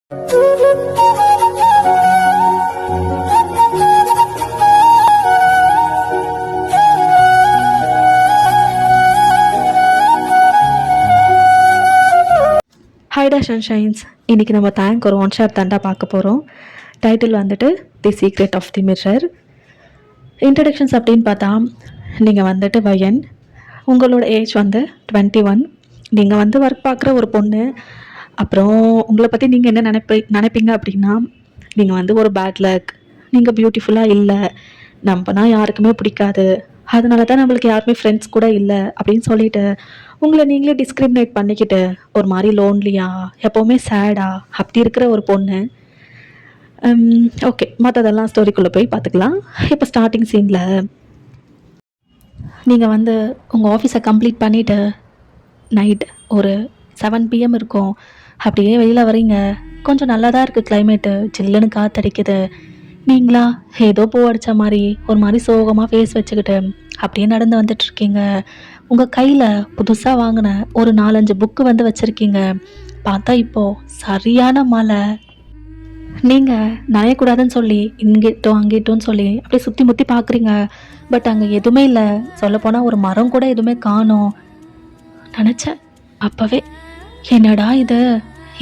ஹைடா சன்ஷைன்ஸ். இன்றைக்கி நம்ம தேங்க் ஒரு ஒன் ஷாட் தாண்டா பார்க்க போகிறோம். டைட்டில் வந்துட்டு the secret of the mirror. Introductions அப்படின்னு பார்த்தா, நீங்கள் வந்துட்டு வயன், உங்களோட ஏஜ் வந்து 21, நீங்கள் வந்து ஒர்க் பார்க்குற ஒரு பொண்ணு. அப்புறம் உங்களை பற்றி நீங்கள் என்ன நினைப்பீங்க அப்படின்னா, நீங்கள் வந்து ஒரு பேட் லக், நீங்கள் பியூட்டிஃபுல்லாக இல்லை, நம்பினா யாருக்குமே பிடிக்காது, அதனால தான் நம்மளுக்கு யாருமே ஃப்ரெண்ட்ஸ் கூட இல்லை அப்படின்னு சொல்லிட்டு உங்களை நீங்களே டிஸ்கிரிமினேட் பண்ணிக்கிட்டு ஒரு மாதிரி லோன்லியா, எப்போவுமே சேடா அப்படி இருக்கிற ஒரு பொண்ணு. ஓகே, மற்றதெல்லாம் ஸ்டோரிக்குள்ளே போய் பார்த்துக்கலாம். இப்போ ஸ்டார்டிங் சீனில் நீங்கள் வந்து உங்கள் ஆஃபீஸை கம்ப்ளீட் பண்ணிவிட்டு நைட் ஒரு 7 PM இருக்கும். அப்படியே வெளியில் வரீங்க. கொஞ்சம் நல்லா தான் இருக்குது கிளைமேட்டு, ஜில்லுன்னு காற்றடிக்குது. நீங்களா ஏதோ பூ அடித்த மாதிரி ஒரு மாதிரி சோகமாக ஃபேஸ் வச்சுக்கிட்டு அப்படியே நடந்து வந்துட்டுருக்கீங்க. உங்கள் கையில் புதுசாக வாங்கின ஒரு 4-5 புக்கு வந்து வச்சுருக்கீங்க. பார்த்தா இப்போது சரியான மழை. நீங்கள் நனையக்கூடாதுன்னு சொல்லி இங்கிட்டும் அங்கிட்டும்னு சொல்லி அப்படியே சுற்றி முற்றி பார்க்குறீங்க. பட் அங்கே எதுவுமே இல்லை. சொல்லப்போனால் ஒரு மரம் கூட எதுவுமே காணோம். நினச்சேன் அப்போவே, என்னடா இது,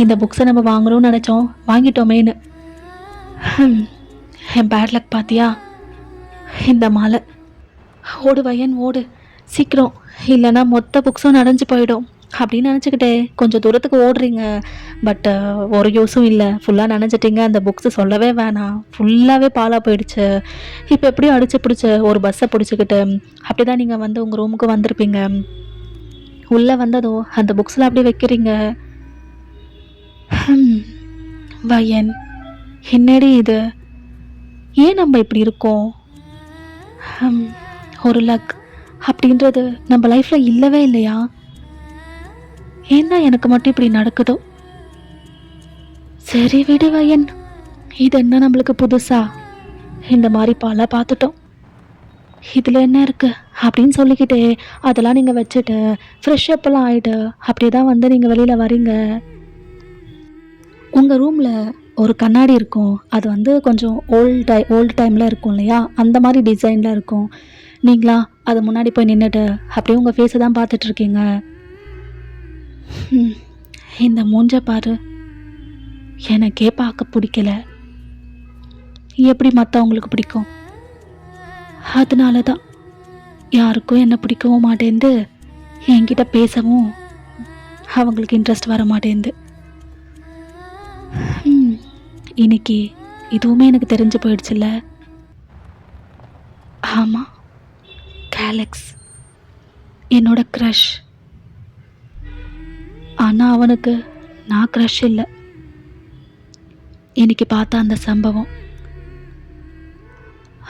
இந்த புக்ஸை நம்ம வாங்கணும்னு நினச்சோம், வாங்கிட்டோமேன்னு. என் பேட் லக் பார்த்தியா, இந்த மலை. ஓடு வயன் ஓடு சீக்கிரம், இல்லைன்னா மொத்த புக்ஸும் நனைஞ்சு போயிடும் அப்படின்னு நினச்சிக்கிட்டே கொஞ்சம் தூரத்துக்கு ஓடுறீங்க. பட் ஒரு யூஸும் இல்லை, ஃபுல்லாக நனைஞ்சிட்டிங்க. அந்த புக்ஸு சொல்லவே வேணாம், ஃபுல்லாகவே பாலாக போயிடுச்சு. இப்போ எப்படியும் அடிச்சு பிடிச்சி ஒரு பஸ்ஸை பிடிச்சிக்கிட்டு அப்படி தான் நீங்கள் வந்து உங்கள் ரூமுக்கு வந்திருப்பீங்க. உள்ளே வந்ததும் அந்த புக்ஸில் அப்படியே வைக்கிறீங்க. வயன், என்னடி இது, ஏன் நம்ம இப்படி இருக்கோம்? ஒரு லக் அப்படின்றது நம்ம லைஃப்பில் இல்லவே இல்லையா? ஏன்னா எனக்கு மட்டும் இப்படி நடக்குதோ? சரி விடு வயன், இது என்ன நம்மளுக்கு புதுசா? இந்த மாதிரி பல பார்த்துட்டோம், இதில் என்ன இருக்குது அப்படின்னு சொல்லிக்கிட்டே அதெல்லாம் நீங்கள் வச்சுட்டு ஃப்ரெஷ் அப்பெல்லாம் ஆகிட்டு அப்படி தான் வந்து நீங்கள் வெளியில் வரீங்க. உங்கள் ரூமில் ஒரு கண்ணாடி இருக்கும். அது வந்து கொஞ்சம் ஓல்டு டைமில் இருக்கும் இல்லையா, அந்த மாதிரி டிசைனில் இருக்கும். நீங்களா அது முன்னாடி போய் நின்றுட்டு அப்படியே உங்கள் ஃபேஸை தான் பார்த்துட்ருக்கீங்க. இந்த மூஞ்ச பாரு, எனக்கே பார்க்க பிடிக்கல, எப்படி மற்றவங்களுக்கு பிடிக்கும்? அதனால தான் யாருக்கும் என்ன பிடிக்கவும் மாட்டேங்குது, என்கிட்ட பேசவும் அவங்களுக்கு இன்ட்ரெஸ்ட் வர மாட்டேங்குது. இன்னைக்கு இதுவுமே எனக்கு தெரிஞ்சு போயிடுச்சுல்ல. ஆமாம், கேலக்ஸ் என்னோட க்ரஷ். ஆனால் அவனுக்கு நான் க்ரஷ் இல்லை. இன்னைக்கு பார்த்த அந்த சம்பவம்,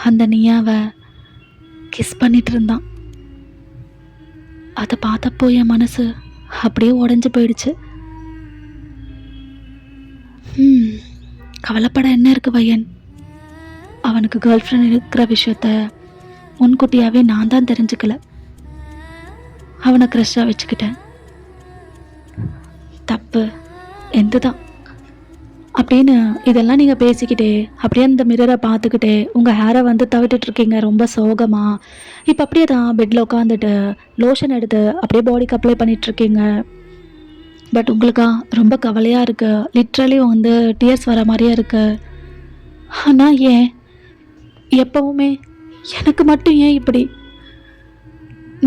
அந்த நியாவை கிஸ் பண்ணிட்டு இருந்தான். அதை பார்த்தப்போ என் மனசு அப்படியே உடஞ்சி போயிடுச்சு. கவலைப்பட என்ன இருக்கு வயன்? அவனுக்கு கேர்ள் ஃப்ரெண்ட் இருக்கிற விஷயத்த முன்கூட்டியாகவே நான் தான் தெரிஞ்சுக்கல. அவனை க்ரஷ்ஷாக வச்சுக்கிட்டேன். தப்பு எந்த தான் அப்படின்னு இதெல்லாம் நீங்கள் பேசிக்கிட்டே அப்படியே அந்த மிரரை பார்த்துக்கிட்டே உங்கள் ஹேரை வந்து தவிட்டுட்ருக்கீங்க ரொம்ப சோகமாக. இப்போ அப்படியே தான் பெட்டில் உட்காந்துட்டு லோஷன் எடுத்து அப்படியே பாடிக்கு அப்ளை பண்ணிகிட்ருக்கீங்க. பட் உங்களுக்கா ரொம்ப கவலையாக இருக்குது. லிட்ரலி வந்து டியர்ஸ் வர மாதிரியே இருக்குது. ஆனால் ஏன் எப்போவுமே எனக்கு மட்டும் ஏன் இப்படி?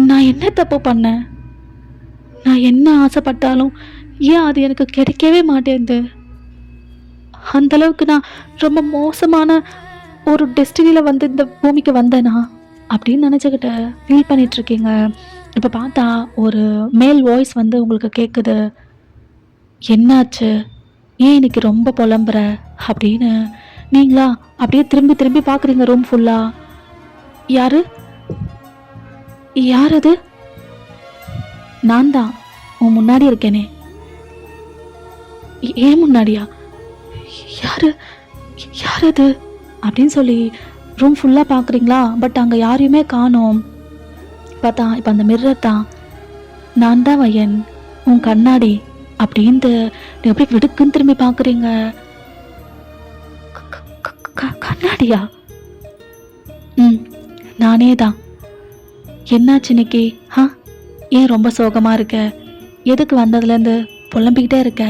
நான் என்ன தப்பு பண்ணேன்? நான் என்ன ஆசைப்பட்டாலும் ஏன் அது எனக்கு கிடைக்கவே மாட்டேங்குது? அந்தளவுக்கு நான் ரொம்ப மோசமான ஒரு டெஸ்டினியில் வந்து இந்த பூமிக்கு வந்தேனா அப்படின்னு நினச்சிக்கிட்ட ஃபீல் பண்ணிகிட்ருக்கீங்க. இப்போ பார்த்தா ஒரு மேல் வாய்ஸ் வந்து உங்களுக்கு கேட்குது. என்னாச்சு, ஏன் இன்னைக்கு ரொம்ப புலம்புற அப்படின்னு. நீங்களா அப்படியே திரும்பி திரும்பி பார்க்குறீங்க ரூம் ஃபுல்லாக. யாரு யார் அது? நான் தான் உன் முன்னாடி இருக்கேனே. ஏன் முன்னாடியா? யாரு யார் அது அப்படின்னு சொல்லி ரூம் ஃபுல்லாக பார்க்குறீங்களா? பட் அங்கே யாரையுமே காணோம். பார்த்தா இப்போ அந்த மிரர் தான் நான் தான் வயன், உன் கண்ணாடி அப்படின்ட்டு நீ எப்படி விடுக்குன்னு திரும்பி பார்க்குறீங்க? கண்ணாடியா? ம், நானே தான். என்னாச்சு இன்னைக்கு? ஏன் ரொம்ப சோகமாக இருக்க? எதுக்கு வந்ததுலேருந்து புலம்பிக்கிட்டே இருக்க?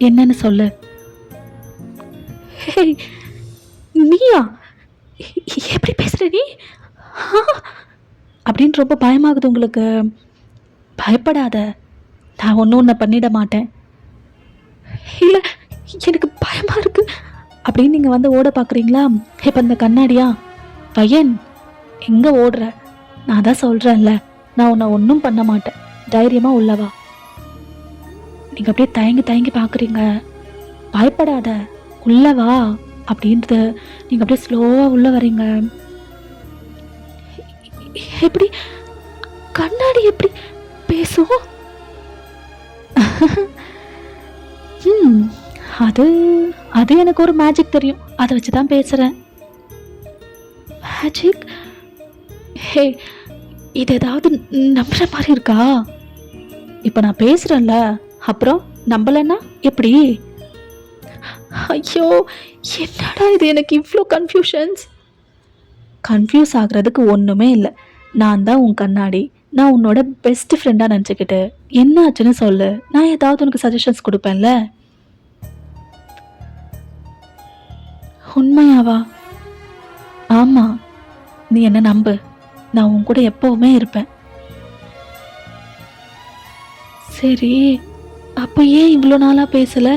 என்னன்னு சொல்லு. ஹே, நீயா? எப்படி பேசுற நீ? அப்படின்னு ரொம்ப பயமாகுது உங்களுக்கு? பயப்படாத, நான் ஒன்றும் உன்னை பண்ணிட மாட்டேன். இல்லை, எனக்கு பயமா இருக்கு அப்படின்னு நீங்கள் வந்து ஓட பார்க்குறீங்களா? இப்போ இந்த கண்ணாடியா? பையன், எங்கே ஓடுற? நான் தான் சொல்கிறேன்ல, நான் உன்னை ஒன்றும் பண்ண மாட்டேன். தைரியமாக உள்ளவா. நீங்கள் அப்படியே தயங்கி தயங்கி பார்க்குறீங்க. பயப்படாத, உள்ளவா அப்படின்றது. நீங்கள் அப்படியே ஸ்லோவாக உள்ளே வரீங்க. எப்படி கண்ணாடி எப்படி பேசும்? அது அது எனக்கு ஒரு மேஜிக் தெரியும், அதை வச்சு தான் பேசுகிறேன். மேஜிக்? ஹே, இது ஏதாவது நம்புற மாதிரி இருக்கா? இப்போ நான் பேசுகிறேன்ல, அப்புறம் நம்பலைன்னா எப்படி? ஐயோ, என்னடா இது, எனக்கு இவ்வளோ கன்ஃபியூஸ் ஆகுறதுக்கு ஒன்றுமே இல்லை. நான் தான் உன் கண்ணாடி. நான் உன்னோட பெஸ்ட் ஃப்ரெண்டாக நினச்சிக்கிட்டு என்ன ஆச்சுன்னு சொல்லு. நான் ஏதாவது உனக்கு சஜஷன்ஸ் கொடுப்பேன்ல. உண்மையாவா? ஆமாம், நீ என்ன நம்பு. நான் உன் கூட எப்போவுமே இருப்பேன். சரி, அப்போ ஏன் இவ்வளோ நாளாக பேசலை,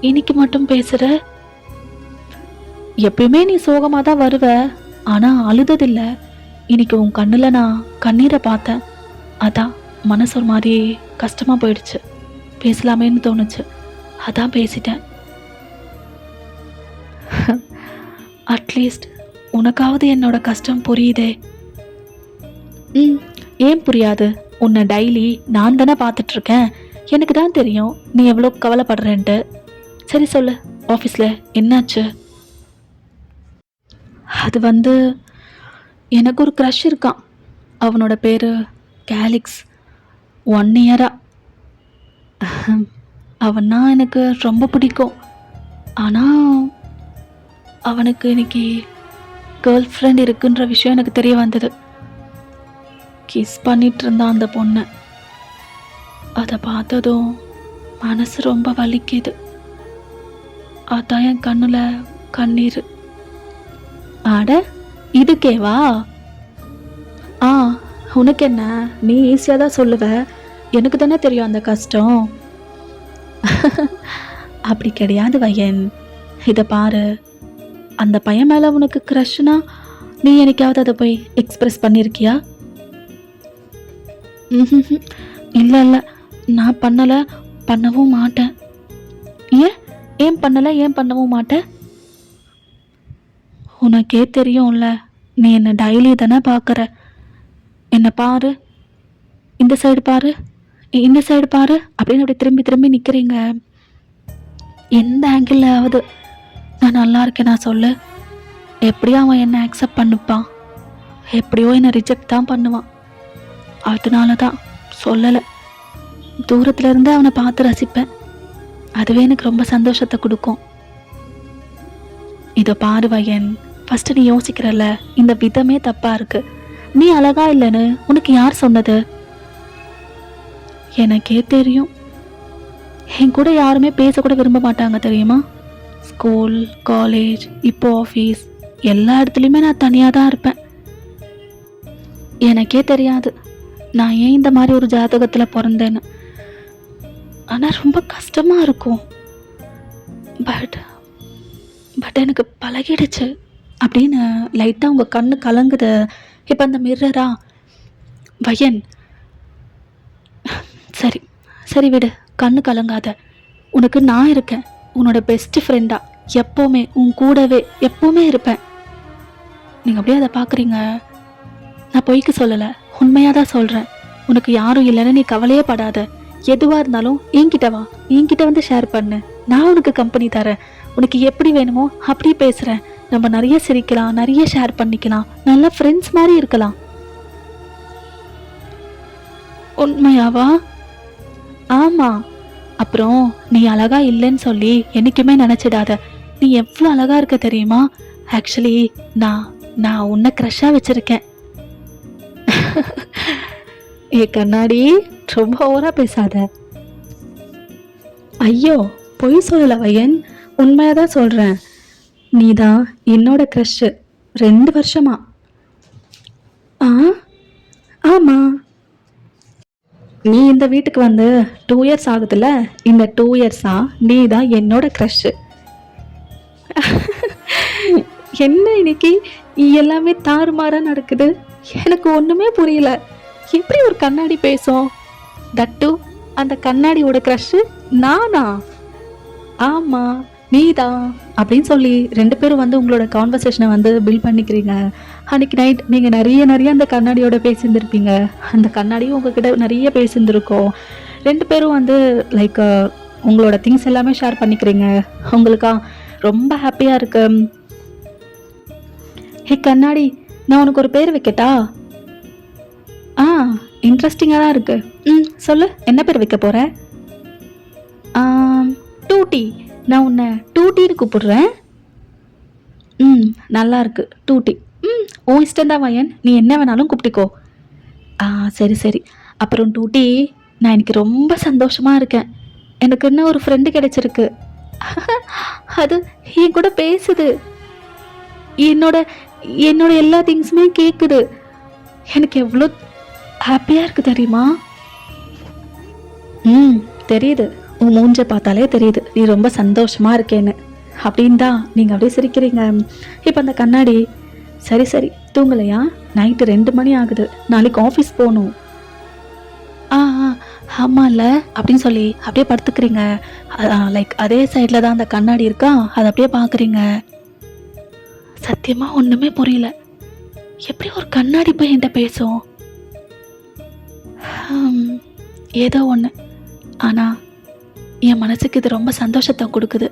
இன்னைக்கு மட்டும் பேசுகிற? எப்பயுமே நீ சோகமாக தான் வருவ, ஆனால் அழுததில்லை. இன்னைக்கு உன் கண்ணில் நான் கண்ணீரை பார்த்தேன். அதான் மனசு ஒரு மாதிரி கஷ்டமாக போயிடுச்சு. பேசலாமேன்னு தோணுச்சு, அதான் பேசிட்டேன். அட்லீஸ்ட் உனக்காவது என்னோட கஷ்டம் புரியுதே. ஏன் புரியாது? உன்னை டெய்லி நான் தானே பார்த்துட்ருக்கேன். எனக்கு தான் தெரியும் நீ எவ்வளோ கவலைப்படுறேன்ட்டு. சரி சொல்லு, ஆஃபீஸில் என்னாச்சு? அது வந்து எனக்கு ஒரு க்ரஷ் இருக்கான். அவனோட பேர் கேலிக்ஸ். 1 இயராக அவன்னா எனக்கு ரொம்ப பிடிக்கும். ஆனால் அவனுக்கு இன்னைக்கு கேர்ள் ஃப்ரெண்ட் இருக்குன்ற விஷயம் எனக்கு தெரிய வந்தது. கிஸ் பண்ணிட்டு இருந்தான் அந்த பொண்ணை. அதை பார்த்ததும் மனசு ரொம்ப வலிக்குது. அதான் என் கண்ணில் கண்ணீர். ஆட, இதுக்கேவா? உனக்கு என்ன, நீ ஈஸியாக தான் சொல்லுவ. எனக்கு தானே தெரியும் அந்த கஷ்டம். அப்படி கிடையாது வையன். இதை பாரு, அந்த பையன் மேலே உனக்கு க்ரஷ்னா நீ எனக்காவது அதை போய் எக்ஸ்பிரஸ் பண்ணியிருக்கியா? இல்லை இல்லை, நான் பண்ணலை, பண்ணவும் மாட்டேன். ஏன் பண்ணலை, ஏன் பண்ணவும் மாட்டேன்? உனக்கே தெரியும்ல, நீ என்னை டெய்லி தானே பார்க்குற. என்னை பாரு, இந்த சைடு பாரு, இந்த சைடு பாரு அப்படின்னு அப்படி திரும்பி திரும்பி நிற்கிறீங்க. எந்த ஆங்கிளாவது நான் நல்லா இருக்கேன் நான் சொல்லு. எப்படியோ அவன் என்னை அக்செப்ட் பண்ணிப்பான், எப்படியோ என்னை ரிஜெக்ட் தான் பண்ணுவான். அதனால தான் சொல்லலை. தூரத்துலேருந்து அவனை பார்த்து ரசிப்பேன். அதுவே எனக்கு ரொம்ப சந்தோஷத்தை கொடுக்கும். இதை பாரு வையன், ஃபஸ்ட்டு நீ யோசிக்கிறல்ல, இந்த விதமே தப்பாக இருக்கு. நீ அழகா இல்லைன்னு உனக்கு யார் சொன்னது? எனக்கே தெரியும். என் கூட யாருமே பேசக்கூட விரும்ப மாட்டாங்க தெரியுமா? ஸ்கூல், காலேஜ், இப்போ ஆஃபீஸ், எல்லா இடத்துலையுமே நான் தனியாக தான் இருப்பேன். எனக்கே தெரியாது நான் ஏன் இந்த மாதிரி ஒரு ஜாதகத்தில் பிறந்தேன்னு. ஆனால் ரொம்ப கஷ்டமாக இருக்கும். பட் எனக்கு பழகிடுச்சு அப்படின்னு லைட்டாக உங்கள் கண்ணு கலங்குது. இப்போ அந்த மிர்ரரா வையன்? சரி சரி விடு, கண்ணு கலங்காத. உனக்கு நான் இருக்கேன், உன்னோட பெஸ்ட் ஃப்ரெண்டா. எப்போவுமே உன் கூடவே எப்போவுமே இருப்பேன். நீங்கள் அப்படியே அதை பார்க்குறீங்க. நான் பொய்க்கு சொல்லலை, உண்மையாக தான் சொல்கிறேன். உனக்கு யாரும் இல்லைன்னு நீ கவலையே படாத. எதுவாக இருந்தாலும் என்கிட்ட வா, என்கிட்ட வந்து ஷேர் பண்ணு. நான் உனக்கு கம்பெனி தரேன். உனக்கு எப்படி வேணுமோ அப்படி பேசுகிறேன். நம்ம நிறைய சிரிக்கலாம், நிறைய ஷேர் பண்ணிக்கலாம், நல்லா ஃப்ரெண்ட்ஸ் மாதிரி இருக்கலாம். உண்மையாவா? ஆமாம், அப்புறம் நீ அழகா இல்லைன்னு சொல்லி என்னைக்குமே நினைச்சிடாத. நீ எவ்வளோ அழகா இருக்க தெரியுமா? ஆக்சுவலி நான் நான் உன்னை க்ரஷ்ஷாக வச்சிருக்கேன். ஏ கண்ணாடி, ரொம்ப ஓவரா பேசாத. ஐயோ, பொய் சொல்லல வயன், உண்மையாதான் சொல்றேன். நீதான் என்னோட க்ரஷ்ஷு 2 வருஷமா. ஆ, ஆமா. நீ இந்த வீட்டுக்கு வந்து 2 இயர்ஸ் ஆகுதுல்ல, இந்த 2 இயர்ஸா நீ தான் என்னோட க்ரஷ்ஷு. என்ன இன்னைக்கு எல்லாமே தாறுமாறா நடக்குது? எனக்கு ஒண்ணுமே புரியல. எப்படி ஒரு கண்ணாடி பேசும்? தட்டு அந்த கண்ணாடியோட க்ரஷ் நானா? ஆமா, நீதான் அப்படின்னு சொல்லி 2 பேரும் வந்து உங்களோட கான்வர்சேஷனை வந்து பில்ட் பண்ணிக்கிறீங்க. அன்னைக்கு நைட் நீங்க நிறைய நிறைய அந்த கண்ணாடியோட பேசியிருந்திருப்பீங்க. அந்த கண்ணாடியும் உங்ககிட்ட நிறைய பேசியிருந்திருக்கோம். 2 பேரும் வந்து லைக் உங்களோட திங்ஸ் எல்லாமே ஷேர் பண்ணிக்கிறீங்க. உங்களுக்கா ரொம்ப ஹாப்பியா இருக்கு. ஹே கண்ணாடி, நான் உனக்கு ஒரு பேர் வைக்கட்டா? ஆ, இன்ட்ரெஸ்டிங்காக தான் இருக்கு. சொல்லு, என்ன பேர் வைக்க போற? டூட்டி. நான் உன்னை டூட்டின்னு கூப்பிடுறேன். நல்லா இருக்கு டூட்டி. உன் இஷ்டம் தான் வயன், நீ என்ன வேணாலும் கூப்பிட்டுக்கோ. சரி சரி. அப்புறம் டூட்டி, நான் இன்னைக்கு ரொம்ப சந்தோஷமா இருக்கேன். எனக்கு இன்னும் ஒரு ஃப்ரெண்டு கிடைச்சிருக்கு. அது என் கூட பேசுது. என்னோட என்னோட எல்லா திங்ஸுமே கேட்குது. எனக்கு எவ்வளோ ஹாப்பியாக இருக்குது தெரியுமா? தெரியுது, உன் மூஞ்ச பார்த்தாலே தெரியுது நீ ரொம்ப சந்தோஷமாக இருக்கேன்னு. அப்படின்னு தான் நீங்கள் அப்படியே சிரிக்கிறீங்க. இப்போ அந்த கண்ணாடி, சரி சரி தூங்கலையா? நைட்டு 2 மணி ஆகுது, நாளைக்கு ஆஃபீஸ் போகணும். ஆ ஆ ஆமாம்ல அப்படின்னு சொல்லி அப்படியே படுத்துக்கிறீங்க. லைக் அதே சைடில் தான் அந்த கண்ணாடி இருக்கா, அதை அப்படியே பார்க்குறீங்க. சத்தியமாக ஒன்றுமே புரியல. எப்படி ஒரு கண்ணாடி போய் என்கிட்ட பேசும்? ஏதோ ஒன்று, ஆனால் என் மனசுக்கு இது ரொம்ப சந்தோஷத்தை கொடுக்குது.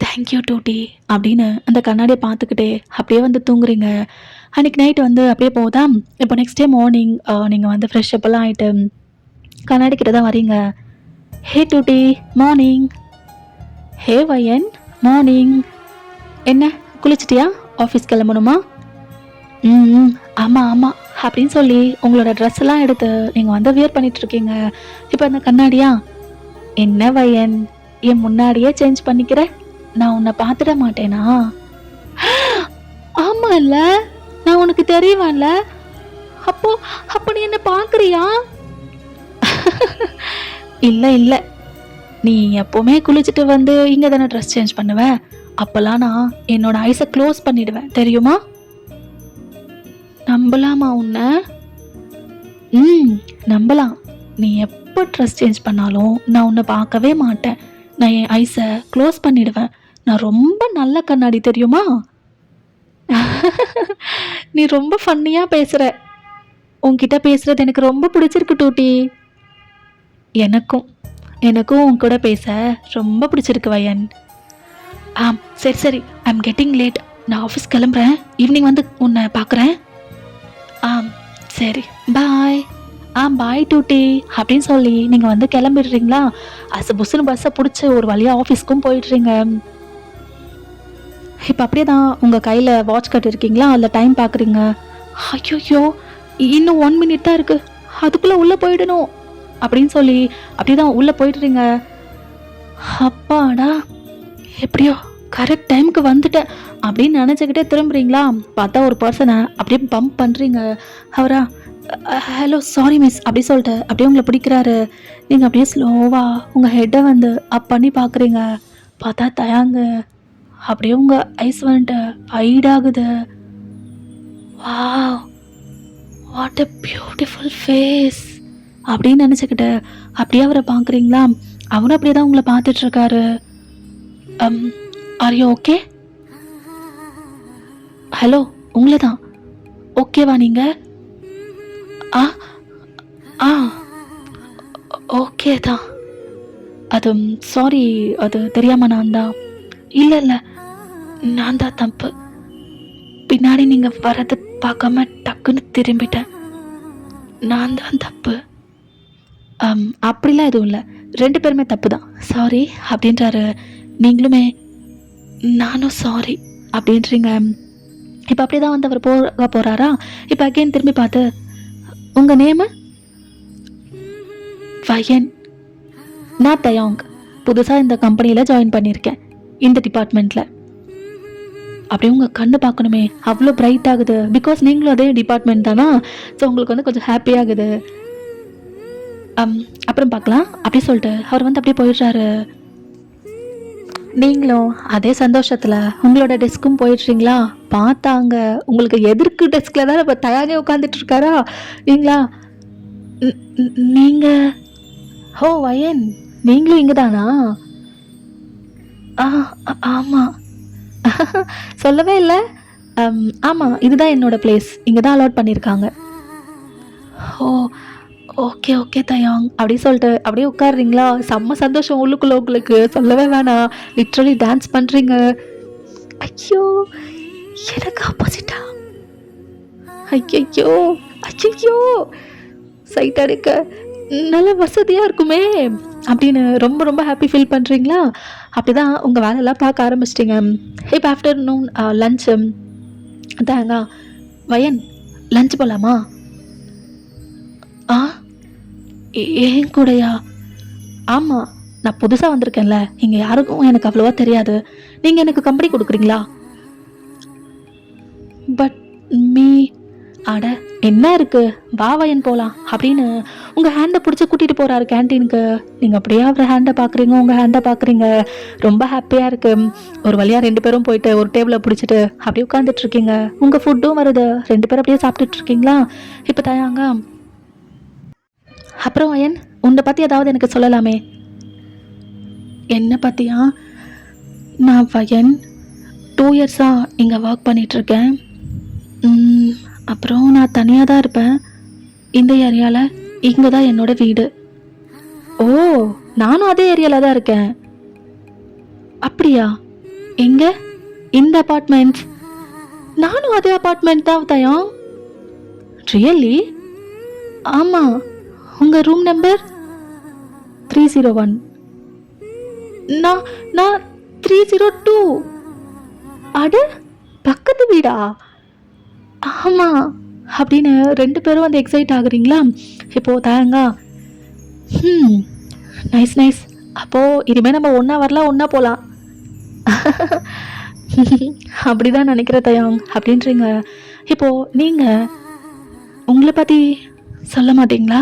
தேங்க்யூ டூட்டி அப்படின்னு அந்த கண்ணாடியை பார்த்துக்கிட்டே அப்படியே வந்து தூங்குறீங்க. அன்றைக்கி நைட்டு வந்து அப்படியே போதா. இப்போ நெக்ஸ்ட் டே மார்னிங் நீங்கள் வந்து ஃப்ரெஷ் அப்பெல்லாம் ஆகிட்டு கண்ணாடி கிட்ட தான் வரீங்க. ஹே டூட்டி, மார்னிங். ஹே வயன், மார்னிங். என்ன குளிச்சிட்டியா? ஆஃபீஸ் கிளம்பணுமா? ஆமாம் ஆமாம் அப்படின்னு சொல்லி உங்களோட ட்ரெஸ் எல்லாம் எடுத்து நீங்கள் வந்து வியர் பண்ணிட்டு இருக்கீங்க. இப்போ அந்த கண்ணாடியா, என்ன வயன், என் முன்னாடியே சேஞ்ச் பண்ணிக்கிற? நான் உன்னை பார்த்துட மாட்டேனா? ஆமாம் இல்லை, நான் உனக்கு தெரியுவான்ல. அப்போ அப்போ நீ என்ன பார்க்குறியா? இல்லை இல்லை, நீ எப்போவுமே குளிச்சுட்டு வந்து இங்கே தானே ட்ரெஸ் சேஞ்ச் பண்ணுவ. அப்போல்லாம் நான் என்னோட ஐஸை க்ளோஸ் பண்ணிடுவேன் தெரியுமா? நம்பலாமா உன்னை? நம்பலாம். நீ எப்போ ட்ரெஸ் சேஞ்ச் பண்ணாலும் நான் உன்னை பார்க்கவே மாட்டேன். நான் என் ஐஸை க்ளோஸ் பண்ணிடுவேன். நான் ரொம்ப நல்ல கண்ணாடி தெரியுமா? நீ ரொம்ப ஃபன்னியாக பேசுகிற. உன்கிட்ட பேசுகிறது எனக்கு ரொம்ப பிடிச்சிருக்கு டூட்டி. எனக்கும் எனக்கும் உன் கூட பேச ரொம்ப பிடிச்சிருக்கு வயன். சரி சரி, ஐம் கெட்டிங் லேட். நான் ஆஃபீஸ் கிளம்புறேன். ஈவினிங் வந்து உன்னை பார்க்குறேன். சரி பாய். பாய் டூட்டி அப்படின்னு சொல்லி நீங்கள் வந்து கிளம்பிடுறீங்களா? புஸ்ஸுன்னு பஸ்ஸை பிடிச்சி ஒரு வழியாக ஆஃபீஸ்க்கும் போயிடுறீங்க. இப்போ அப்படியே தான் உங்கள் கையில் வாட்ச் கட்டிருக்கீங்களா, அதில் டைம் பார்க்குறீங்க. ஐயோ, இன்னும் 1 minute தான் இருக்குது, அதுக்குள்ளே உள்ளே போயிடணும் அப்படின்னு சொல்லி அப்படியே தான் உள்ளே போயிடுறீங்க. அப்பாடா, எப்படியோ கரெக்ட் டைமுக்கு வந்துட்டேன் அப்படின்னு நினச்சிக்கிட்டே திரும்புறீங்களா? பார்த்தா ஒரு பர்சனை அப்படியே பம்ப் பண்ணுறீங்க. அவரா, ஹலோ சாரி மிஸ் அப்படி சொல்லிட்டு அப்படியே உங்களை பிடிக்கிறாரு. நீங்கள் அப்படியே ஸ்லோவாக உங்கள் ஹெட்டை வந்து அப் பண்ணி பார்க்குறீங்க. பார்த்தா தயாங்க அப்படியே உங்கள் ஐஸ் வந்துட்டு ஃபைட் ஆகுது. Wow, what a beautiful face அப்படின்னு நினச்சிக்கிட்டு அப்படியே அவரை பார்க்குறீங்களா? அவரும் அப்படியே தான் உங்களை பார்த்துட்ருக்காரு. Are you okay? ஹலோ, உங்களை தான். ஓகேவா நீங்கள்? ஓகே தான். அது சாரி, அது தெரியாமல் நான் தான். இல்லை இல்லை, நான் தான் தப்பு. பின்னாடி நீங்கள் வரது பார்க்காம டக்குன்னு திரும்பிட்டேன். நான் தான் தப்பு. அப்படிலாம் எதுவும் இல்லை, 2 பேருமே தப்பு தான், சாரி அப்படின்றாரு. நீங்களுமே நானும் சாரி அப்படின்றீங்க. இப்போ அப்படி தான் வந்து அவர் போக போகிறாரா? இப்போ அகெயின் திரும்பி பார்த்து, உங்கள் நேமு? வயன். நான் தயாங். புதுசாக இந்த கம்பெனியில் ஜாயின் பண்ணியிருக்கேன், இந்த டிபார்ட்மெண்ட்டில். அப்படியே உங்கள் கண்ணு பார்க்கணுமே, அவ்வளோ பிரைட் ஆகுது. பிகாஸ் நீங்களும் அதே டிபார்ட்மெண்ட் தானா, ஸோ உங்களுக்கு வந்து கொஞ்சம் ஹாப்பியாகுது. அப்புறம் பார்க்கலாம் அப்படி சொல்லிட்டு அவர் வந்து அப்படியே போயிடுறாரு. நீங்களும் அதே சந்தோஷத்தில் உங்களோட டெஸ்க்கும் போயிடுறீங்களா? பார்த்தாங்க உங்களுக்கு எதிர்க்கு டெஸ்கில் தான் இப்போ தயாரே உட்காந்துட்டு இருக்காரா? நீங்களா நீங்கள் ஓ வயன், நீங்களும் இங்கே தானா? ஆமாம். சொல்லவே இல்லை. ஆமாம், இதுதான் என்னோட பிளேஸ், இங்கே தான் அலாட் பண்ணியிருக்காங்க. ஓ ஓகே ஓகே தயாங் அப்படி சொல்லிட்டு அப்படியே உட்காடுறீங்களா? செம்ம சந்தோஷம் உள்ளுக்குள்ள உங்களுக்கு, சொல்லவே வேணாம். லிட்ரலி டான்ஸ் பண்ணுறீங்க. ஐயோ, எனக்கு ஆப்போசிட்டா? ஐயோ ஐயோ, சைட் அடிக்க நல்ல வசதியாக இருக்குமே அப்படின்னு ரொம்ப ரொம்ப ஹாப்பி ஃபீல் பண்ணுறீங்களா? அப்படி தான் உங்கள் வேலையெல்லாம் பார்க்க ஆரம்பிச்சிட்டிங்க. இப்போ ஆஃப்டர்நூன் லஞ்சு தாங்க. வயன், லஞ்ச் போகலாமா? ஏன் கூடயா? ஆமாம், நான் புதுசாக வந்திருக்கேன்ல, இங்கே யாருக்கும் எனக்கு அவ்வளோவா தெரியாது. நீங்கள் எனக்கு கம்பெனி கொடுக்குறீங்களா? பட் மீ அட என்ன இருக்குது, வா வயன் போகலாம் அப்படின்னு உங்கள் ஹேண்டை பிடிச்சி கூட்டிகிட்டு போகிறாரு கேன்டீனுக்கு. நீங்கள் அப்படியே அவர் ஹேண்டை பார்க்குறீங்க, உங்கள் ஹேண்டை பார்க்குறீங்க. ரொம்ப ஹாப்பியாக இருக்குது. ஒரு வழியாக 2 பேரும் போயிட்டு ஒரு டேபிளை பிடிச்சிட்டு அப்படியே உட்காந்துட்ருக்கீங்க. உங்கள் ஃபுட்டும் வருது, 2 பேரும் அப்படியே சாப்பிட்டுட்ருக்கீங்களா? இப்போ தயாங்க. அப்புறம் வயன், உன்னை பற்றி ஏதாவது எனக்கு சொல்லலாமே. என்னை பற்றியா? நான் வயன் 2 இயர்ஸாக இங்கே ஒர்க் பண்ணிகிட்ருக்கேன். அப்புறம் நான் தனியாக தான் இருப்பேன் இந்த ஏரியாவில். இங்கே தான் என்னோட வீடு. ஓ, நானும் அதே ஏரியாவில் தான் இருக்கேன். அப்படியா? எங்கே? இந்த அப்பார்ட்மெண்ட். நானும் அதே அப்பார்ட்மெண்ட் தான் தயம். ரியலி? ஆமாம். உங்கள் ரூம் நம்பர் 301. நான் 302. அட, பக்கத்து வீடா? ஆமாம் அப்படின்னு 2 பேரும் வந்து எக்ஸைட் ஆகுறீங்களா? இப்போது தாங்க. Nice nice. அப்போது இனிமேல் நம்ம ஒன்றா வரலாம், ஒன்றா போகலாம். அப்படி தான் நினைக்கிற தயாங் அப்படின்றீங்க. இப்போது நீங்கள் உங்களை பற்றி சொல்ல மாட்டிங்களா?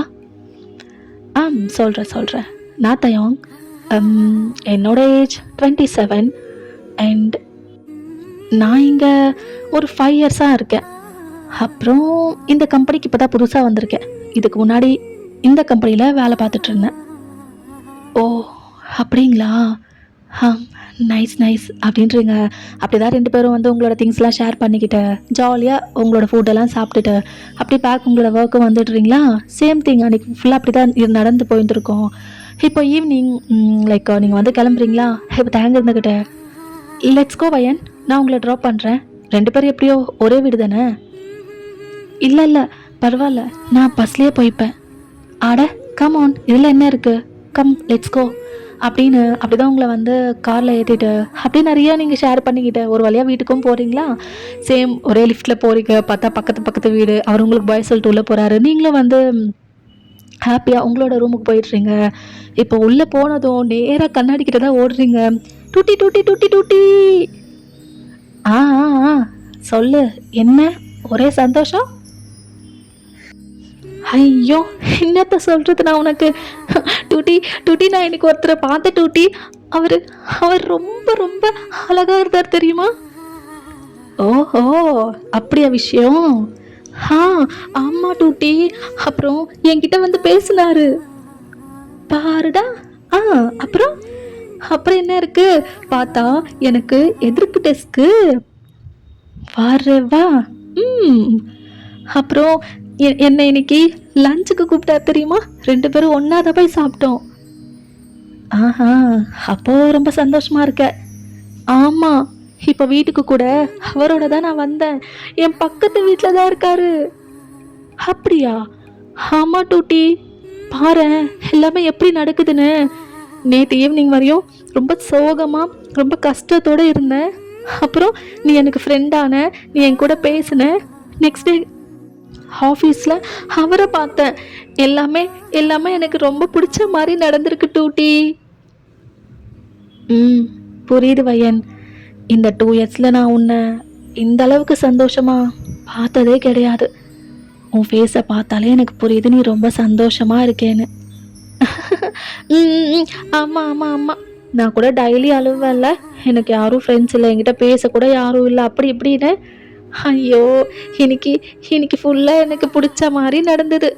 சொல்கிறேன். நான் தயாங். என்னோட ஏஜ் 27 அண்ட் நான் இங்கே ஒரு 5 இயர்ஸாக இருக்கேன். அப்புறம் இந்த கம்பெனிக்கு இப்போ தான் புதுசாக வந்திருக்கேன். இதுக்கு முன்னாடி இந்த கம்பெனியில் வேலை பார்த்துட்டு இருந்தேன். ஓ அப்படிங்களா? நைஸ் நைஸ் அப்படின்றீங்க. அப்படி தான் 2 பேரும் வந்து உங்களோட திங்ஸ்லாம் ஷேர் பண்ணிக்கிட்டு ஜாலியாக உங்களோட ஃபுட்டெல்லாம் சாப்பிட்டுட்டு அப்படி பேக் உங்களோட ஒர்க்கு வந்துடுறீங்களா? சேம் திங் அன்றைக்கி ஃபுல்லாக அப்படி தான் நடந்து போயிருந்துருக்கோம். இப்போ ஈவினிங் லைக் நீங்கள் வந்து கிளம்புறீங்களா? இப்போ தேங்க இருந்துக்கிட்ட லெட்ஸ் கோ வயன், நான் உங்களை ட்ராப் பண்ணுறேன். 2 பேரும் எப்படியோ ஒரே வீடு தானே? இல்லை பரவாயில்ல, நான் பஸ்லேயே போய்ப்பேன். ஆட கம் ஆன், இதில் என்ன இருக்குது, கம் லெட்ஸ் கோ அப்படின்னு அப்படி தான் உங்களை வந்து காரில் ஏற்றிட்டு அப்படி நிறையா நீங்கள் ஷேர் பண்ணிக்கிட்டு ஒரு வழியாக வீட்டுக்கும் போகிறீங்களா? சேம் ஒரே லிஃப்ட்டில் போகிறீங்க. பார்த்தா பக்கத்து வீடு. அவர் உங்களுக்கு பாய் சொல்லிட்டு உள்ளே போகிறாரு. நீங்களும் வந்து ஹாப்பியாக உங்களோட ரூமுக்கு போயிடுறீங்க. இப்போ உள்ளே போனதும் நேராக கண்ணாடிக்கிட்ட தான் ஓடுறீங்க. Duty duty duty duty. ஆ சொல்லு, என்ன ஒரே சந்தோஷம்? ஐயோ, என்னத்த சொல்கிறது நான் உனக்கு. டூட்டி நான் இன்னைக்கு ஒருத்தரை பார்த்த டூட்டி. அவர் ரொம்ப ரொம்ப அழகாக இருந்தார் தெரியுமா? ஓஹோ, அப்படியா விஷயம்? ஆமாம் டூட்டி. அப்புறம் என்கிட்ட வந்து பேசினாரு பாருடா. அப்புறம் என்ன இருக்கு? பார்த்தா எனக்கு எதிர்ப்பு டெஸ்க்கு வா. அப்புறம் என்னை இன்னைக்கு லஞ்சுக்கு கூப்பிட்டா தெரியுமா? 2 பேரும் ஒன்றா தான் போய் சாப்பிட்டோம். அப்போ ரொம்ப சந்தோஷமா இருக்க. ஆமாம், இப்போ வீட்டுக்கு கூட அவரோட தான் நான் வந்தேன். என் பக்கத்து வீட்டில் தான் இருக்காரு. அப்படியா? ஆமாம் டூட்டி. பாரேன் எல்லாமே எப்படி நடக்குதுன்னு. நேற்று ஈவினிங் வரையும் ரொம்ப சோகமாக ரொம்ப கஷ்டத்தோடு இருந்தேன். அப்புறம் நீ எனக்கு ஃப்ரெண்டான, நீ என் கூட பேசின. நெக்ஸ்ட் டே ஆஃபீஸில் அவரை பார்த்தேன். எல்லாமே எல்லாமே எனக்கு ரொம்ப பிடிச்ச மாதிரி நடந்திருக்கு டூட்டி. புரியுது வயன். இந்த 2 இயர்ஸில் நான் உன்னை இந்த அளவுக்கு சந்தோஷமாக பார்த்ததே கிடையாது. உன் ஃபேஸை பார்த்தாலே எனக்கு புரியுது நீ ரொம்ப சந்தோஷமாக இருக்கேன்னு. ஆமாம் ஆமாம் ஆமாம், நான் கூட டெய்லி அழுவேன்ல, எனக்கு யாரும் ஃப்ரெண்ட்ஸ் இல்லை, என்கிட்ட பேசக்கூட யாரும் இல்லை, அப்படி இப்படின்னு. ஐயோ, இன்னைக்கு இன்னைக்கு ஃபுல்லாக எனக்கு பிடிச்ச மாதிரி நடந்தது.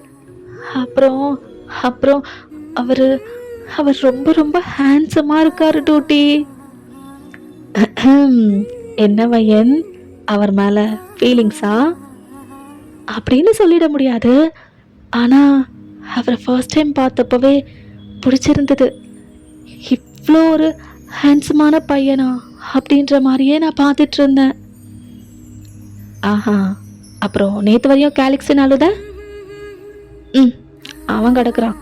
அப்புறம் அப்புறம் அவர் அவர் ரொம்ப ரொம்ப ஹேண்ட்ஸமாக இருக்கார் டூட்டி. என்ன வயன், அவர் மேலே ஃபீலிங்ஸா அப்படின்னு சொல்லிட முடியாது. ஆனால் அவரை ஃபர்ஸ்ட் டைம் பார்த்தப்பவே பிடிச்சிருந்தது. இவ்வளோ ஒரு ஹேண்ட்ஸமான பையனா அப்படின்ற மாதிரியே நான் பார்த்துட்டு இருந்தேன். ஆஹா, அப்புறம் நேற்று வரையும் கேலக்ஸின் அழுத? அவன் கிடக்குறான்.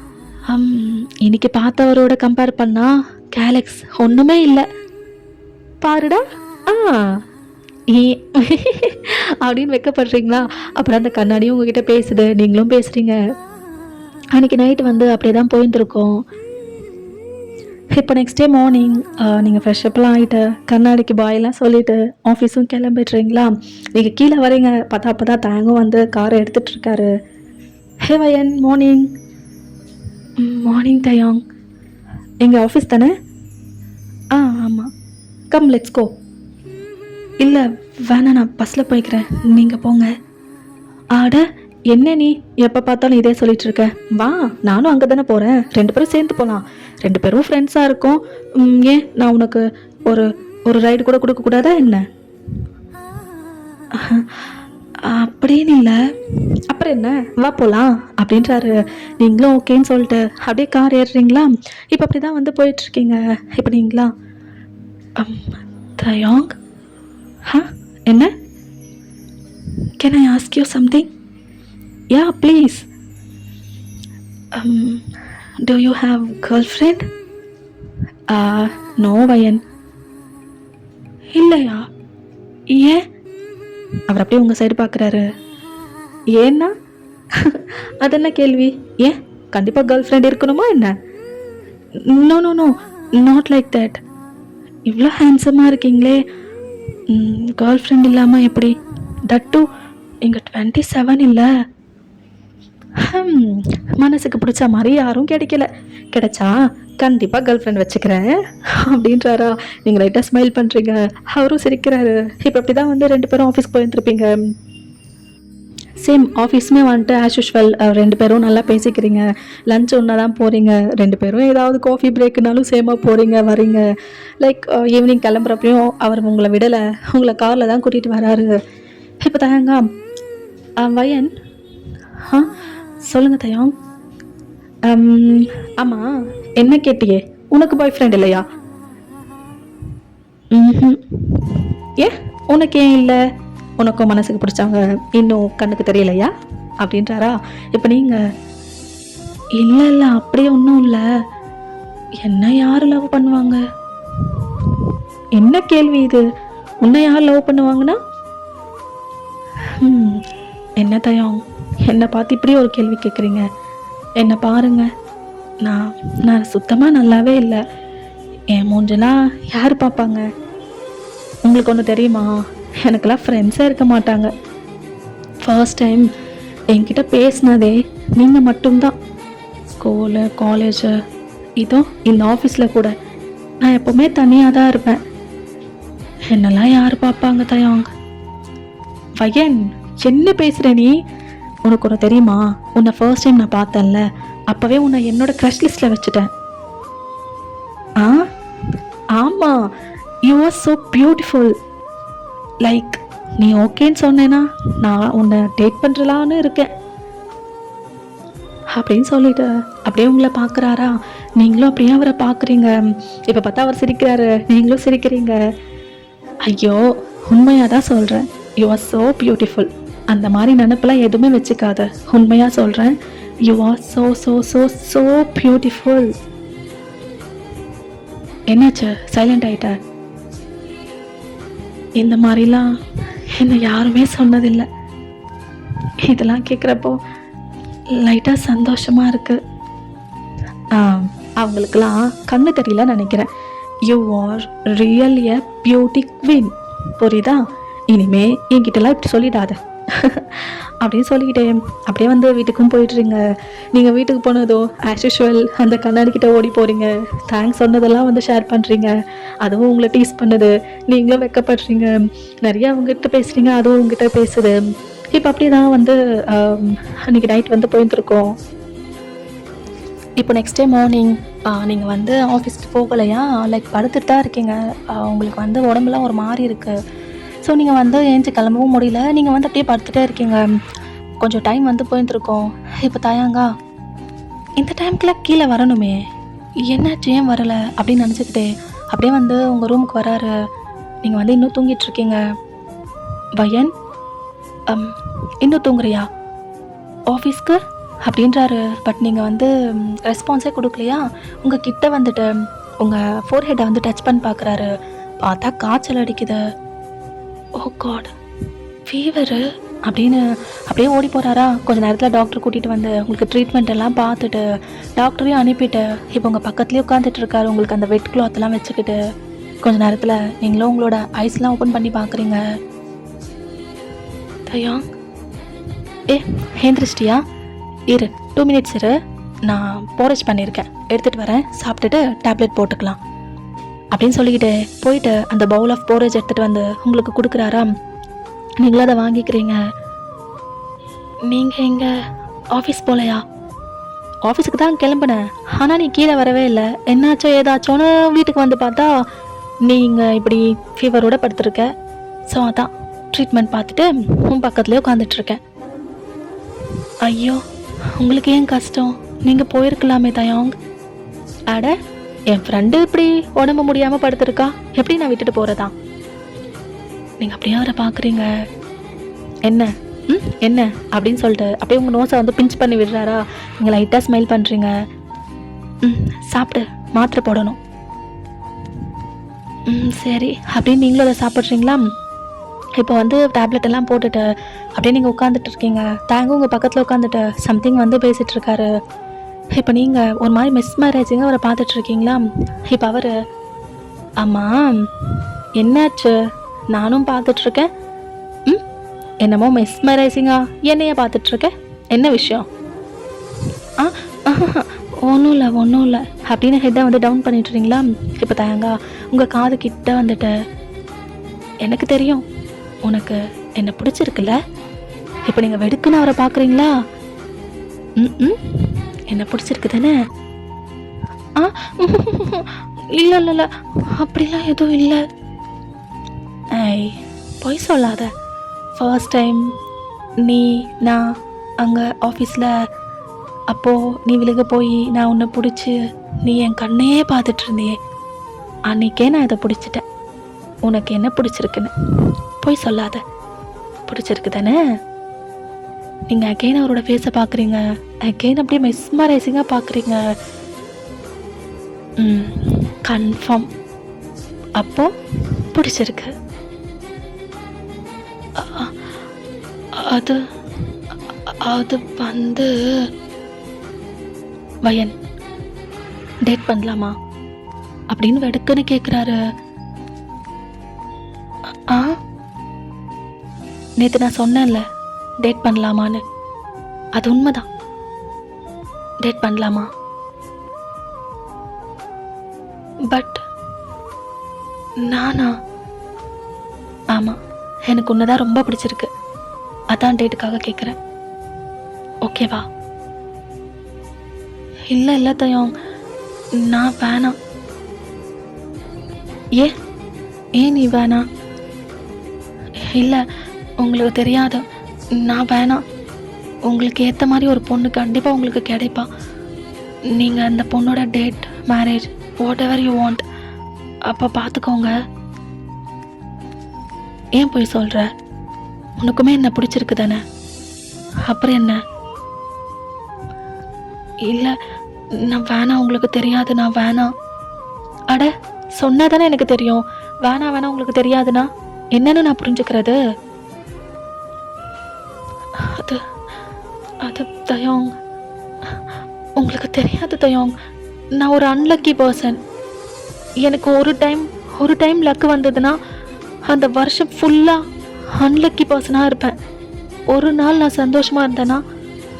இன்னைக்கு பார்த்தவரோட கம்பேர் பண்ணா கேலக்ஸ் ஒன்றுமே இல்லை பாருடா. அப்படின்னு வைக்கப்படுறீங்களா? அப்புறம் அந்த கண்ணாடியும் உங்ககிட்ட பேசுது, நீங்களும் பேசுகிறீங்க. அன்றைக்கி நைட்டு வந்து அப்படியே தான் போயிருந்துருக்கோம். இப்போ நெக்ஸ்ட் டே மார்னிங் நீங்கள் ஃப்ரெஷ்அப்லாம் ஆகிட்டு கண்ணாடிக்கு பாயெல்லாம் சொல்லிவிட்டு ஆஃபீஸும் கிளம்பிடுறீங்களா? நீங்கள் கீழே வரீங்க, பார்த்தா அப்போ தான் தேங்கும் வந்து காரை எடுத்துகிட்ருக்காரு. ஹே வயன், மார்னிங். மார்னிங் தயாங். எங்கள் ஆஃபீஸ் தானே? ஆமாம். Come let's go. இல்லை வேணா, நான் பஸ்ஸில் போய்க்கிறேன், நீங்கள் போங்க. ஆட, என்ன நீ எப்போ பார்த்தாலும் இதே சொல்லிட்டு இருக்க? வா, நானும் அங்கே தானே போகிறேன், 2 பேரும் சேர்ந்து போகலாம், 2 பேரும் ஃப்ரெண்ட்ஸாக இருக்கோம். ஏன் நான் உனக்கு ஒரு ஒரு ரைடு கூட கொடுக்கக்கூடாதா என்ன? அப்படின்னு இல்லை, அப்புறம் என்ன, வா போகலாம் அப்படின்றாரு. நீங்களும் ஓகேன்னு சொல்லிட்டு அப்படியே கார் ஏறுறீங்களா? இப்போ அப்படி தான் வந்து போயிட்டுருக்கீங்க. இப்போ நீங்களா தயாங்? என்ன? Can I ask you something? Yeah, please. Do you have girlfriend? No, வயன். இல்லையா? ஏன்? அவர் அப்படியே உங்கள் சைடு பார்க்குறாரு. ஏன்னா? அது என்ன கேள்வி? ஏன் கண்டிப்பாக கேர்ள் ஃப்ரெண்ட் இருக்கணுமா என்ன? No no no, not like that. இவ்வளோ ஹேண்ட்ஸமாக இருக்கீங்களே, கேர்ள் ஃப்ரெண்ட் இல்லாமல் எப்படி? தட் டூ இங்கே 27 இல்லை. மனசுக்கு பிடிச்ச மாதிரி யாரும் கிடைக்கல, கிடைச்சா கண்டிப்பாக கேர்ள் ஃப்ரெண்ட் வச்சுக்கிறேன் அப்படின்றாரா. நீங்கள் லைட்டாக ஸ்மைல் பண்ணுறீங்க, அவரும் சிரிக்கிறாரு. இப்போ அப்படி தான் வந்து 2 பேரும் ஆஃபீஸ்க்கு போயிருந்துருப்பீங்க. சேம் ஆஃபீஸுமே வந்துட்டு ஆஸ் யூஷுவல் 2 பேரும் நல்லா பேசிக்கிறீங்க. லஞ்ச் ஒன்றா தான் போகிறீங்க, 2 பேரும் ஏதாவது காஃபி பிரேக்குனாலும் சேமாக போகிறீங்க வரீங்க. லைக் ஈவினிங் கிளம்புறப்பையும் அவர் உங்களை விடலை, உங்களை காரில் தான் கூட்டிகிட்டு வராரு. இப்போ தயாங்க வயன். சொல்லுங்கள் தயாங். ஆமாம், என்ன கேட்டியே, உனக்கு பாய் ஃப்ரெண்ட் இல்லையா? ஏன் உனக்கு ஏன் இல்லை? உனக்கும் மனசுக்கு பிடிச்சவங்க இன்னும் கண்ணுக்கு தெரியலையா அப்படின்றாரா. இப்போ நீங்கள் இல்லை இல்லை அப்படியே ஒன்றும் இல்லை, என்ன யார் லவ் பண்ணுவாங்க? என்ன கேள்வி இது? உன்னை யார் லவ் பண்ணுவாங்கன்னா? என்ன தயம், என்னை பார்த்து இப்படி ஒரு கேள்வி கேட்குறீங்க? என்னை பாருங்க, நான் சுத்தமாக நல்லாவே இல்லை. என் மூஞ்செல்லாம் யார் பார்ப்பாங்க? உங்களுக்கு ஒன்று தெரியுமா, எனக்கெல்லாம் ஃப்ரெண்ட்ஸே இருக்க மாட்டாங்க. ஃபர்ஸ்ட் டைம் என்கிட்ட பேசினதே நீங்கள் மட்டும்தான். ஸ்கூலு, காலேஜு, இதோ இந்த ஆஃபீஸில் கூட நான் எப்போவுமே தனியாக தான் இருப்பேன். என்னெல்லாம் யார் பார்ப்பாங்க தயாங்? வயன், என்ன பேசுகிற நீ? உனக்கு ஒன்று தெரியுமா, உன்னை ஃபர்ஸ்ட் டைம் நான் பார்த்தேன்ல, அப்போவே உன்னை என்னோட க்ரஷ் லிஸ்ட்டில் வச்சுட்டேன். ஆமாம், you are so beautiful. Like நீ ஓகேன்னு சொன்னேன்னா நான் உன்னை டேட் பண்ணுறலான்னு இருக்கேன் அப்படின்னு சொல்லிட்டு அப்படியே உங்களை பார்க்குறாரா. நீங்களும் அப்படியே அவரை பார்க்குறீங்க. இப்போ பார்த்தா அவர் சிரிக்கிறாரு, நீங்களும் சிரிக்கிறீங்க. ஐயோ, உண்மையாக தான் சொல்கிறேன், யூ ஆர் ஸோ பியூட்டிஃபுல். அந்த மாதிரி நினப்பெல்லாம் எதுவுமே வச்சுக்காத, உண்மையாக சொல்கிறேன். You are so so so so beautiful. என்னாச்சு, சைலண்ட் ஆயிட்ட? இந்த மாதிரிலாம் என்னை யாருமே சொன்னதில்லை. இதெல்லாம் கேட்குறப்போ லைட்டாக சந்தோஷமாக இருக்குது. அவங்களுக்கெல்லாம் கண்ணு தெரியல நினைக்கிறேன். You are real a beauty queen. புரியுதா? இனிமே என்கிட்டலாம் இப்படி சொல்லிடாத அப்படின்னு சொல்லிக்கிட்டே அப்படியே வந்து வீட்டுக்கும் போயிட்டுருங்க. நீங்கள் வீட்டுக்கு போனதோ ஆஸ் யூஷுவல் அந்த கண்ணாடிக்கிட்ட ஓடி போகிறீங்க. தேங்க்ஸ் சொன்னதெல்லாம் வந்து ஷேர் பண்ணுறீங்க. அதுவும் உங்களை டீஸ் பண்ணுது, நீங்களும் வெக்கப்படுறீங்க. நிறைய அவங்ககிட்ட பேசுகிறீங்க, அதுவும் உங்ககிட்ட பேசுது. இப்போ அப்படி தான் வந்து அன்றைக்கி நைட் வந்து போயிருந்துருக்கோம். இப்போ நெக்ஸ்ட் டே மார்னிங் நீங்கள் வந்து ஆஃபீஸ்க்கு போகலையா, லைக் படுத்துட்டு தான் இருக்கீங்க. உங்களுக்கு வந்து உடம்புலாம் ஒரு மாதிரி இருக்குது. ஸோ நீங்கள் வந்து ஏஞ்சி கிளம்பவும் முடியல. நீங்கள் வந்து அப்படியே படுத்துகிட்டே இருக்கீங்க. கொஞ்சம் டைம் வந்து போயிருந்துருக்கோம். இப்போ தாயாங்கா இந்த டைமுக்குலாம் கீழே வரணுமே, என்னாச்சு ஏன் வரலை அப்படின்னு நினச்சிக்கிட்டே அப்படியே வந்து உங்கள் ரூமுக்கு வராரு. நீங்கள் வந்து இன்னும் தூங்கிட்டுருக்கீங்க. வயன், இன்னும் தூங்குறியா, ஆஃபீஸ்க்கு அப்படின்றாரு. பட் நீங்கள் வந்து ரெஸ்பான்ஸே கொடுக்கலையா. உங்கள் கிட்ட வந்துட்டு உங்கள் ஃபோர்ஹெட்டை வந்து டச் பண்ணி பார்க்குறாரு. பார்த்தா காய்ச்சல் அடிக்குது. ஓ காட், ஃபீவரு அப்படின்னு அப்படியே ஓடி போகிறாரா. கொஞ்சம் நேரத்தில் டாக்டர் கூட்டிகிட்டு வந்து உங்களுக்கு ட்ரீட்மெண்ட் எல்லாம் பார்த்துட்டு டாக்டரையும் அனுப்பிட்டு இப்போ உங்கள் பக்கத்துலேயே உட்காந்துட்டு இருக்காரு. உங்களுக்கு அந்த வெட் கிளாத்லாம் வச்சுக்கிட்டு கொஞ்சம் நேரத்தில் நீங்களும் உங்களோட ஐஸ்லாம் ஓப்பன் பண்ணி பார்க்குறீங்க. தயாங், ஹேந்திரிச்சிட்டியா? இரு 2 minutes இரு, நான் போரேஜ் பண்ணியிருக்கேன், எடுத்துகிட்டு வரேன், சாப்பிட்டுட்டு டேப்லெட் போட்டுக்கலாம் அப்படின்னு சொல்லிக்கிட்டு போயிட்டு அந்த பவுல் ஆஃப் போரேஜ் எடுத்துகிட்டு வந்து உங்களுக்கு கொடுக்குறாரா. நீங்களும் அதை வாங்கிக்கிறீங்க. நீங்கள் எங்கே ஆஃபீஸ் போகலையா? ஆஃபீஸுக்கு தான் கிளம்புனேன், ஆனால் நீ கீழே வரவே இல்லை. என்னாச்சோ ஏதாச்சோன்னு வீட்டுக்கு வந்து பார்த்தா நீங்கள் இப்படி ஃபீவரோடு படுத்துருக்க. ஸோ அதான் ட்ரீட்மெண்ட் பார்த்துட்டு உன் பக்கத்துலேயே உட்காந்துட்ருக்கேன். ஐயோ, உங்களுக்கு ஏன் கஷ்டம்? நீங்கள் போயிருக்கலாமே தயாங். அட, என் ஃப்ரெண்டு இப்படி உடம்பு முடியாமல் படுத்துருக்கா, எப்படி நான் விட்டுட்டு போகிறதா? நீங்கள் அப்படியே அவரை பார்க்குறீங்க. என்ன என்ன அப்படின்னு சொல்லிட்டு அப்படியே உங்கள் நோஸை வந்து பிஞ்ச் பண்ணி விடுறாரா. நீங்கள் லைட்டாக ஸ்மைல் பண்ணுறீங்க. சாப்பிட்டு மாத்திரை போடணும். சரி அப்படின்னு நீங்களும் அதை சாப்பிட்றீங்களா? இப்போ வந்து டேப்லெட் எல்லாம் போட்டுட்டு அப்படியே நீங்கள் உட்காந்துட்டு இருக்கீங்க. தேங்கும் உங்கள் பக்கத்தில் உட்காந்துட்டு சம்திங் வந்து பேசிகிட்ருக்காரு. இப்போ நீங்கள் ஒரு மாதிரி மிஸ்மேரேஜிங்க அவரை பார்த்துட்ருக்கீங்களா. இப்போ அவர், ஆமாம் என்னாச்சு, நானும் பார்த்துட்ருக்கேன். என்னமோ மிஸ்மேரேஜிங்கா, என்னையே பார்த்துட்ருக்கேன், என்ன விஷயம்? ஒன்றும் இல்லை அப்படின்னு ஹெட்டை வந்து டவுன் பண்ணிட்டுறீங்களா. இப்போ தேங்கா உங்கள் காது கிட்ட வந்துட்டு, எனக்கு தெரியும் உனக்கு என்ன பிடிச்சிருக்குல்ல. இப்போ நீங்கள் வெடுக்குன்னு அவரை பார்க்குறீங்களா. என்ன பிடிச்சிருக்கு தானே? இல்லை இல்லை இல்லை, அப்படிலாம் எதுவும் இல்லை. ஐய், பொய் சொல்லாத. ஃபர்ஸ்ட் டைம் நான் அங்கே ஆஃபீஸில் அப்போது நீ விலக போய் நான் உன்னை பிடிச்சி நீ என் கண்ணையே பார்த்துட்டு இருந்தியே, அன்றைக்கே நான் இதை பிடிச்சிட்டேன். உனக்கு என்ன பிடிச்சிருக்குன்னு போய் சொல்லாத. பிடிச்சிருக்கு தானே? நீங்கள் அகெயின் அவரோட ஃபேஸை பார்க்குறீங்க. அகெயின் அப்படியே மெஸ்மரைசிங்காக பார்க்குறீங்க. கன்ஃபார்ம் அப்போ பிடிச்சிருக்கு. அது அது வந்து வயன், டேட் பண்ணலாமா அப்படின்னு வெடுக்குன்னு கேட்குறாரு. நேற்று நான் சொன்னேன்ல டேட் பண்ணலாமான்னு, அது உண்மைதான். டேட் பண்ணலாமா? பட் நானா? ஆமாம், எனக்கு உன்னதான் ரொம்ப பிடிச்சிருக்கு, அதான் டேட்டுக்காக கேட்குறேன். ஓகேவா? இல்லை தயம், நான் வேணாம். ஏன் நீ வேணாம்? இல்லை, உங்களுக்கு தெரியாது, நான் வேணாம். உங்களுக்கு ஏற்ற மாதிரி ஒரு பொண்ணு கண்டிப்பாக உங்களுக்கு கிடைப்பா. நீங்கள் அந்த பொண்ணோட date, marriage, what ever you want, அப்போ பார்த்துக்கோங்க. ஏன் போய் சொல்கிற? உனக்குமே என்ன பிடிச்சிருக்கு தானே, அப்புறம் என்ன? இல்லை, நான் வேணாம், உங்களுக்கு தெரியாது, நான் வேணாம். அட, சொன்னா தானே எனக்கு தெரியும். வேணாம் உங்களுக்கு தெரியாதுன்னா என்னன்னு நான் புரிஞ்சுக்கிறது? அது அது தயோங், உங்களுக்கு தெரியாது தயோங். நான் ஒரு அன்லக்கி பர்சன். எனக்கு ஒரு டைம் லக்கு வந்ததுன்னா அந்த வருஷம் ஃபுல்லாக அன்லக்கி பர்சனாக இருப்பேன். ஒரு நாள் நான் சந்தோஷமாக இருந்தேன்னா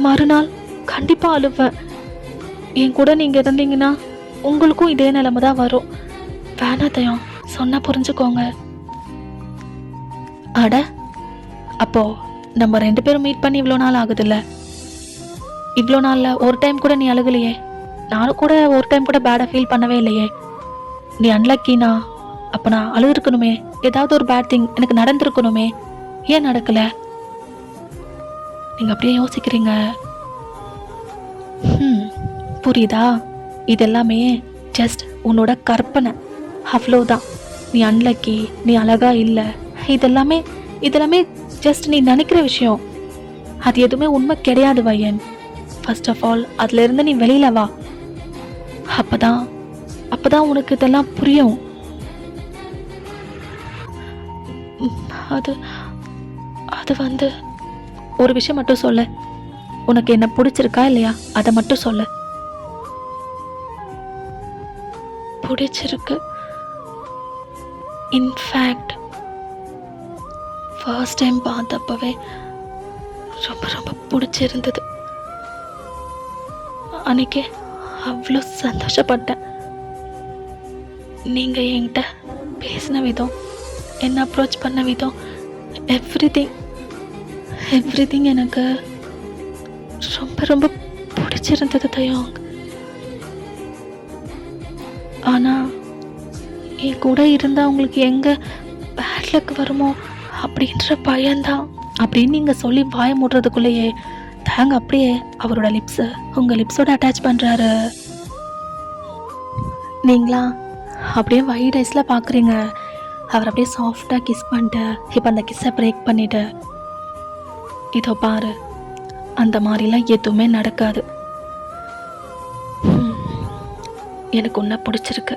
மறுநாள் கண்டிப்பாக அழுவேன். என் கூட நீங்கள் இருந்தீங்கன்னா உங்களுக்கும் இதே நிலைமை தான் வரும். வேணாத்தையும் சொன்னால் புரிஞ்சுக்கோங்க. அட, அப்போ நம்ம 2 பேரும் மீட் பண்ணி இவ்வளோ நாள் ஆகுதுல்ல. இவ்வளோ நாளில் ஒரு டைம் கூட நீ அழுகலையே. நானும் கூட ஒரு டைம் கூட பேடாக ஃபீல் பண்ணவே இல்லையே. நீ அன்லக்கினா அப்போ நான் அழுதுருக்கணுமே. ஏதாவது ஒரு பேட் திங் எனக்கு நடந்திருக்கணுமே. ஏன் நடக்கலை? நீங்கள் அப்படியே யோசிக்கிறீங்க. புரியுதா? இதெல்லாமே ஜஸ்ட் உன்னோட கற்பனை, அவ்வளோதான். நீ அன்லக்கி, நீ அழகா இல்லை, இதெல்லாமே ஜஸ்ட் நீ நினைக்கிற விஷயம். அது எதுவுமே உண்மை கிடையாது வையன். ஃபர்ஸ்ட் ஆஃப் ஆல் அதுலேருந்து நீ வெளியில் வா. அப்போதான் உனக்கு இதெல்லாம் புரியும். அது வந்து ஒரு விஷயம் மட்டும் சொல்ல. உனக்கு என்ன பிடிச்சிருக்கா இல்லையா, அதை மட்டும் சொல்ல. பிடிச்சிருக்கு. இன்ஃபேக்ட் ஃபர்ஸ்ட் டைம் பார்த்தப்பவே ரொம்ப ரொம்ப பிடிச்சிருந்தது. அன்னைக்கு அவ்வளோ சந்தோஷப்பட்டேன். நீங்கள் என்கிட்ட பேசின விதம், என்ன அப்ரோச் பண்ண விதம், எவ்ரிதிங் எனக்கு ரொம்ப ரொம்ப பிடிச்சிருந்தது தயோங். ஆனால் என் கூட இருந்தால் உங்களுக்கு எங்கே பேட் லக் வருமோ அப்படின்ற பயம்தான் அப்படின்னு நீங்கள் சொல்லி வாய மூடுறதுக்குள்ளேயே தாங்க அப்படியே அவரோட லிப்ஸை உங்கள் லிப்ஸோட அட்டாச் பண்ணுறாரு. நீங்களா அப்படியே வைட் ஐஸில் பார்க்குறீங்க. அவர் அப்படியே சாஃப்டாக கிஸ் பண்ணிட்டு இப்போ அந்த கிஸ்ஸை பிரேக் பண்ணிவிட்டு, இதோ பாரு, அந்த மாதிரிலாம் எதுவுமே நடக்காது. எனக்கு உன்னை பிடிச்சிருக்கு,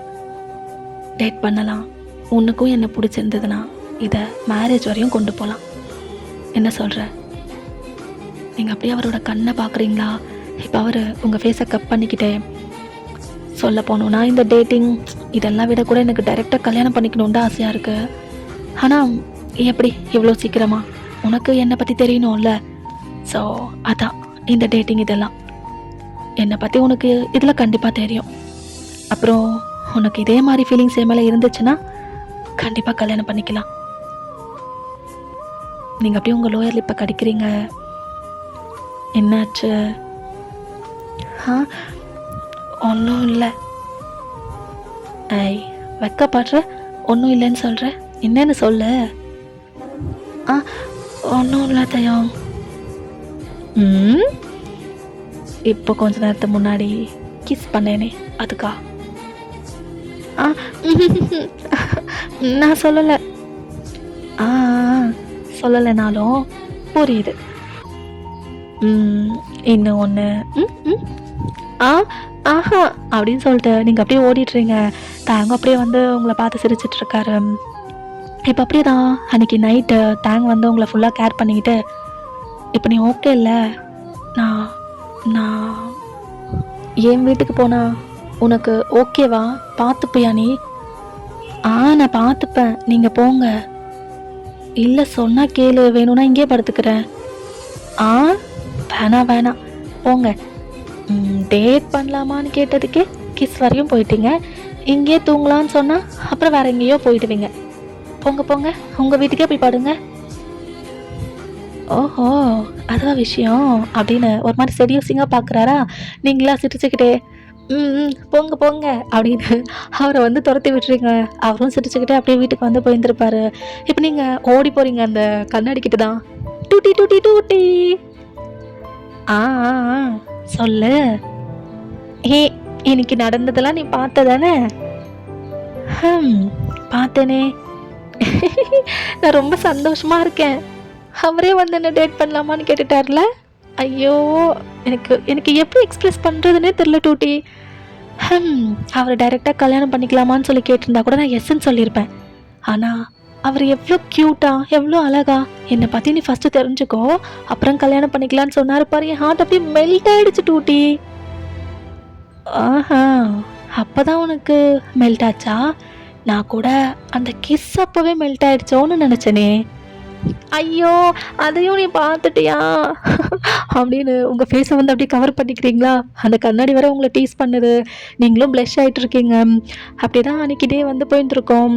டேட் பண்ணலாம். உனக்கும் என்ன பிடிச்சிருந்ததுன்னா இதை மேரேஜ் வரையும் கொண்டு போகலாம். என்ன சொல்கிற? நீங்கள் அப்படியே அவரோட கண்ணை பார்க்குறீங்களா? இப்போ அவர் உங்கள் ஃபேஸை கப் பண்ணிக்கிட்டே, சொல்ல போகணுன்னா இந்த டேட்டிங் இதெல்லாம் விட கூட எனக்கு டைரெக்டாக கல்யாணம் பண்ணிக்கணுன்னு தான் ஆசையாக இருக்குது. ஆனால் எப்படி இவ்வளோ சீக்கிரமா? உனக்கு என்னை பற்றி தெரியணும்ல. ஸோ அதான் இந்த டேட்டிங். இதெல்லாம் என்னை பற்றி உனக்கு இதில் கண்டிப்பாக தெரியும். அப்புறம் உனக்கு இதே மாதிரி ஃபீலிங்ஸ் என் மேலே இருந்துச்சுன்னா கண்டிப்பாக கல்யாணம் பண்ணிக்கலாம். நீங்கள் அப்படியே உங்கள் லோயர் லிப்பை கடிக்கிறீங்க. என்னாச்சு? ஒன்றும் இல்லை. ஐ, வெக்கப்படுற? ஒன்றும் இல்லைன்னு சொல்கிற, என்னன்னு சொல்ல? ஒன்றும் இல்லை தயோங். இப்போ கொஞ்ச நேரத்துக்கு முன்னாடி கிஸ் பண்ணேனே, அதுக்கா? நான் சொல்லலை. சொல்லலைனாலும் புரியுது. இன்னும் ஒன்று. ஆஹா அப்படின்னு சொல்லிட்டு நீங்கள் அப்படியே ஓடிட்டுறீங்க. தாங்க அப்படியே வந்து உங்களை பார்த்து சிரிச்சிட்ருக்காரு. இப்போ அப்படியே தான் அன்றைக்கி நைட்டு தாங்க வந்து உங்களை ஃபுல்லாக கேர் பண்ணிக்கிட்டு, இப்போ நீ ஓகே இல்லை, நான் என் வீட்டுக்கு போனா உனக்கு ஓகேவா? பார்த்துப்பியா நீ? நான் பார்த்துப்பேன், நீங்கள் போங்க. இல்லை சொன்னால் கேளு, வேணும்னா இங்கே படுத்துக்கிறேன். வேணாம் போங்க. டேட் பண்ணலாமான்னு கேட்டதுக்கே கிஸ் வரையும் போயிட்டீங்க. இங்கேயே தூங்கலான்னு சொன்னால் அப்புறம் வேற எங்கேயோ போயிடுவீங்க. போங்க உங்கள் வீட்டுக்கே போய் பாடுங்க. ஓஹோ, அதான் விஷயம் அப்படின்னு ஒரு மாதிரி செடியூசிங்காக பார்க்குறாரா? நீங்களா சிரிச்சுக்கிட்டே போங்க அப்படின்னு அவரை வந்து துரத்தி விட்டுறீங்க. அவரும் சிரிச்சுக்கிட்டே அப்படியே வீட்டுக்கு வந்து போயிருந்துருப்பாரு. இப்போ நீங்கள் ஓடி போகிறீங்க அந்த கண்ணாடிக்கிட்டு தான். டூட்டி சொல்லு. இன்னைக்கு நடந்ததெல்லாம் நீ பார்த்ததானே? பார்த்தேனே. நான் ரொம்ப சந்தோஷமா இருக்கேன். அவரே வந்து என்ன டேட் பண்ணலாமான்னு கேட்டுட்டார்ல. ஐயோ! எனக்கு எனக்கு எப்படி எக்ஸ்பிரஸ் பண்ணுறதுன்னே தெரில டூட்டி. அவர டைரெக்ட்டா கல்யாணம் பண்ணிக்கலாமான்னு சொல்லி கேட்டிருந்தா கூட நான் எஸ்ன்னு சொல்லியிருப்பேன். ஆனா, அவரு எவ்ளோ கியூட்டா, எவ்ளோ அழகா, "என்ன பத்தி நீ ஃபர்ஸ்ட்டு தெரிஞ்சுக்கோ, அப்புறம் கல்யாணம் பண்ணிக்கலான்னு" சொன்னாரு பாரு, என் ஹார்ட் அப்படியே மெல்ட் ஆயிடுச்சு டூட்டி. ஆஹா! அப்பதான் உனக்கு மெல்ட் ஆச்சா? நான் கூட அந்த கிஸ் அப்பவே மெல்ட் ஆயிடுச்சோன்னு நெனச்சேனே! ஐயோ! அதையும் நீ பார்த்துட்டியா? அப்படின்னு உங்க ஃபேஸ வந்து அப்படியே கவர் பண்ணிக்கிறீங்களா? அந்த கண்ணாடி வேற உங்கள டீஸ் பண்ணுது. நீங்களும் ப்ளஷ் ஆயிட்டு இருக்கீங்க. அப்படிதான் அன்னைக்கு டே வந்து போயிட்டுருக்கும்.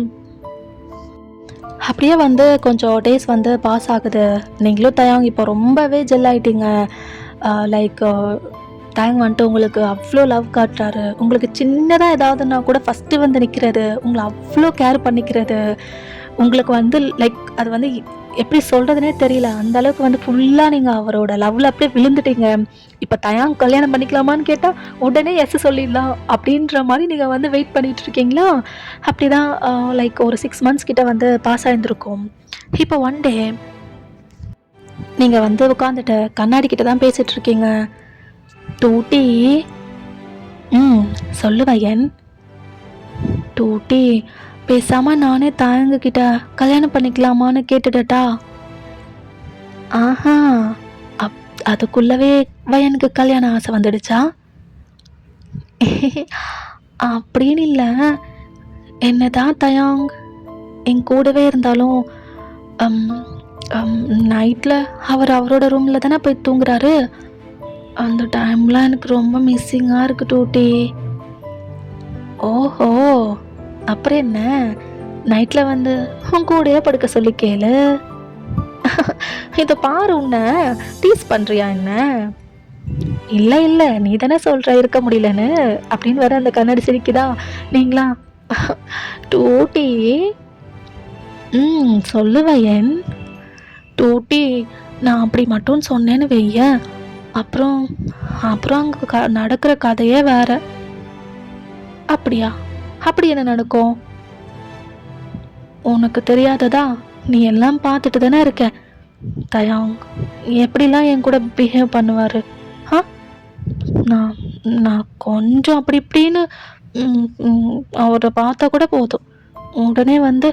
அப்படியே வந்து கொஞ்சம் டேஸ் வந்து பாஸ் ஆகுது. நீங்களும் தயாங் இப்போ ரொம்பவே ஜெல் ஆயிட்டீங்க. லைக் தயாங் வந்துட்டு உங்களுக்கு அவ்ளோ லவ் காட்டுறாரு. உங்களுக்கு சின்னதா ஏதாவதுன்னா கூட ஃபர்ஸ்ட்டு வந்து நிக்கிறது. உங்கள அவ்ளோ கேர் பண்ணிக்கிறது. உங்களுக்கு வந்து லைக் அது வந்து எப்படி சொல்றதுன்னே தெரியல. அந்த அளவுக்கு வந்து ஃபுல்லா நீங்க அவரோட லவ்ல அப்படியே விழுந்துட்டீங்க. இப்ப தயாங் கல்யாணம் பண்ணிக்கலாமான்னு கேட்டா, உடனே எஸ் சொல்லிடலாம் அப்படின்ற மாரி நீங்க வந்து வெயிட் பண்ணிட்டு இருக்கீங்களா? அப்படிதான் லைக் ஒரு 6 மந்த்ஸ் கிட்ட வந்து பாஸ் ஆயிருந்திருக்கும். இப்போ ஒன் டே நீங்க வந்து உட்காந்துட்டு கண்ணாடி கிட்ட தான் பேசிட்டு இருக்கீங்க. "டூட்டி." "ம். சொல்லு வயன்." "டூட்டி, பேசாம நானே தயங்கு கிட்ட கல்யாணம் பண்ணிக்கலாமான்னு கேட்டுடட்டா?" ஆஹா! அப் அதுக்குள்ளவே வயனுக்கு கல்யாண ஆசை வந்துடுச்சா? அப்படின்னு இல்ல. என்னதான் தயாங் என் கூடவே இருந்தாலும், அம் அம் நைட்ல அவரோட ரூம்ல தானே போய் தூங்குறாரு. அந்த டைம்லாம் எனக்கு ரொம்ப மிஸ்ஸிங்கா இருக்கு டூட்டி. ஓஹோ! அப்புறம் என்ன? நைட்ல வந்து உன் கூடயே படுக்க சொல்லி கேளு. இத பாரு உன்ன டீஸ் பண்றியா என்ன? இல்ல, இல்ல. நீ தானே சொல்ற இருக்க முடியலன்னு. அப்படின்னு வேற அந்த கண்ணாடி சிரிக்குதா? நீங்களா? டூட்டி. சொல்லு வயன். டூட்டி, நான் அப்படி மட்டும் சொன்னேன்னு வையேன், அப்புறம் அப்புறம் அங்க நடக்கிற கதையே வேற. அப்படியா? அப்படி என்ன நடக்கும்? உனக்கு தெரியாததா? நீ எல்லாம் பார்த்துட்டு தானே இருக்க. தயாங் எப்படிலாம் என் கூட பிஹேவ் பண்ணுவாரு? ஆ? நான் நான் கொஞ்சம் அப்படி இப்படின்னு அவர பார்த்தா கூட போதும். உடனே வந்து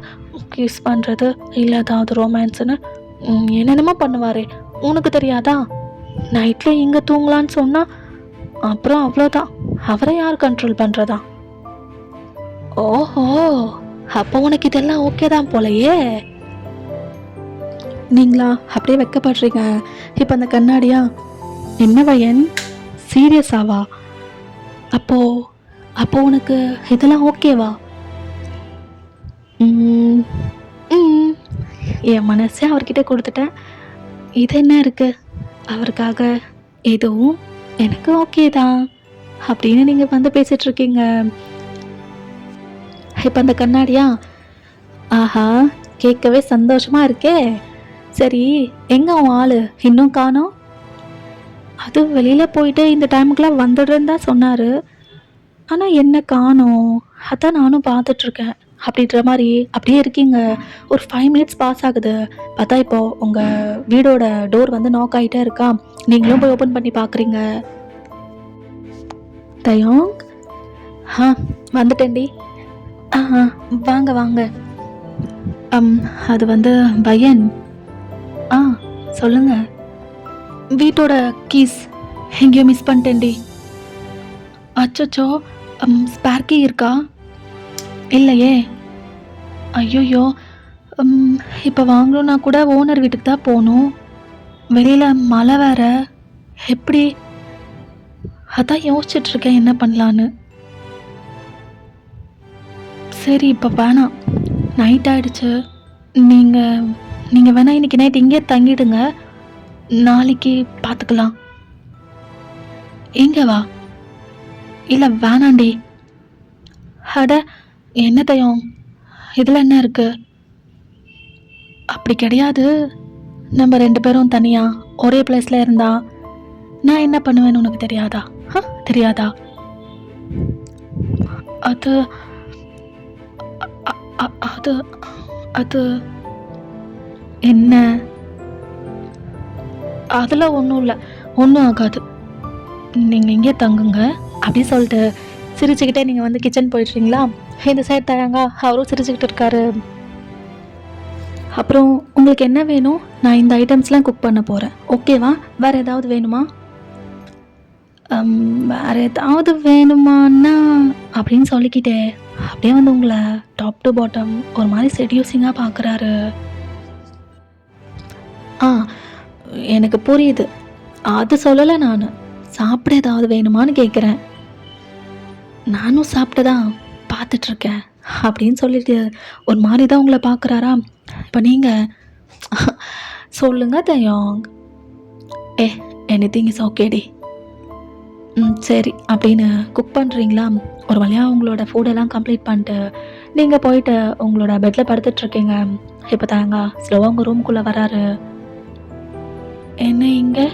கிஸ் பண்றது, இல்ல ஏதாவது ரொமான்ஸ்ன்னு என்னென்னமோ பண்ணுவாரே! உனக்கு தெரியாதா? நைட்ல இங்க தூங்கலான்னு சொன்னா, அப்புறம் அவ்வளோதான். அவர யார் கண்ட்ரோல் பண்றதா? ஓஹோ! அப்போ உனக்கு இதெல்லாம் ஓகே தான் போலயே! நீங்களா அப்படியே வெட்கப்படுறீங்க. இப்ப அந்த கண்ணாடியா? என்ன வயன்? சீரியஸாவா? அப்போ அப்போ உனக்கு இதெல்லாம் ஓகேவா? ம். ம். என் மனசே அவர்கிட்ட குடுத்துட்டேன். இது என்ன இருக்கு? அவருக்காக இதுவும் எனக்கு ஓகே தான். அப்படின்னு நீங்க வந்து பேசிட்டுருக்கீங்க. இப்ப அந்த கண்ணாடியா? ஆஹா! கேட்கவே சந்தோஷமா இருக்கே! சரி, எங்க உன் ஆளு? இன்னும் காணோம்? அது வெளியில போயிட்டு இந்த டைமுக்குலாம் வந்துடுறேன்னு தான் சொன்னாரு. ஆனா என்ன காணோம்? அதான் நானும் பார்த்துட்ருக்கேன். அப்படின்ற மாரி அப்படியே இருக்கீங்க. ஒரு 5 மினிட்ஸ் பாஸ் ஆகுது. பார்த்தா இப்போ உங்க வீடோட டோர் வந்து நாக் ஆயிட்டே இருக்கா. நீங்களும் போய் ஓப்பன் பண்ணி பார்க்குறீங்க. தயோங், ஆ வந்துட்டேன்டி. வாங்க வாங்க. அம் அது வந்து பையன். ஆ சொல்லுங்க. வீட்டோட கீஸ் எங்கேயோ மிஸ் பண்ணிட்டேன்டி. அச்சச்சோ! ஸ்பேர் கீ இருக்கா? இல்லையே! ஐய்யய்யோ! ம் இப்ப வாங்கணும்னா கூட ஓனர் வீட்டுக்கு தான் போணும். வெளியில மழை வேற. எப்படி? அதான் யோசிச்சுட்டு இருக்கேன் என்ன பண்ணலான்னு. சரி இப்ப வேணாம். நைட் ஆயிடுச்சு. நீங்க நீங்க வேணா இன்னைக்கு நைட் இங்கேயே தங்கிடுங்க. நாளைக்கு பார்த்துக்கலாம். இங்க வா. இல்ல வேணாண்டி. அட என்ன தயம்? இதுல என்ன இருக்கு? அப்படி கிடையாது. நம்ம 2 பேரும் தனியா ஒரே பிளேஸ்ல இருந்தா நான் என்ன பண்ணுவேன்னு உனக்கு தெரியாதா? தெரியாதா? அது அது அது என்ன? அதெல்லாம் ஒன்றும் இல்லை. ஒன்றும் ஆகாது, நீங்கள் இங்கே தங்குங்க அப்படி சொல்லிட்டு சிரிச்சுக்கிட்டே நீங்கள் வந்து கிச்சன் போயிடுறீங்களா? இந்த சைடு தயாங்க அவரும் சிரிச்சுக்கிட்டு இருக்காரு. அப்புறம் உங்களுக்கு என்ன வேணும்? நான் இந்த ஐட்டம்ஸ்லாம் குக் பண்ண போகிறேன், ஓகேவா? வேறு ஏதாவது வேணுமா? வேறு ஏதாவது வேணுமான்னா அப்படின்னு சொல்லிக்கிட்டே அப்படியே வந்து உங்களை டாப் டு பாட்டம் ஒரு மாதிரி செடியூசிங்காக பார்க்குறாரு. ஆ, எனக்கு புரியுது, அது சொல்லலை. நான் சாப்பிட ஏதாவது வேணுமான்னு கேட்குறேன். நானும் சாப்பிட்டு தான் பார்த்துட்ருக்கேன் அப்படின்னு சொல்லிட்டு ஒரு மாதிரி தான் உங்களை பார்க்குறாரா. இப்போ நீங்கள் சொல்லுங்கள் தயோங். ஏ, எனிதிங் இஸ் ஓகேடி. சரி அப்படின்னு குக் பண்ணுறீங்களா? ஒரு வழியாக உங்களோட ஃபுட்டெல்லாம் கம்ப்ளீட் பண்ணிட்டு நீங்கள் போயிட்டு உங்களோட பெட்டில் படுத்துட்ருக்கீங்க. இப்போ தாங்க ஸ்லோவாக உங்கள் ரூம்குள்ளே வராரு. என்ன இங்கே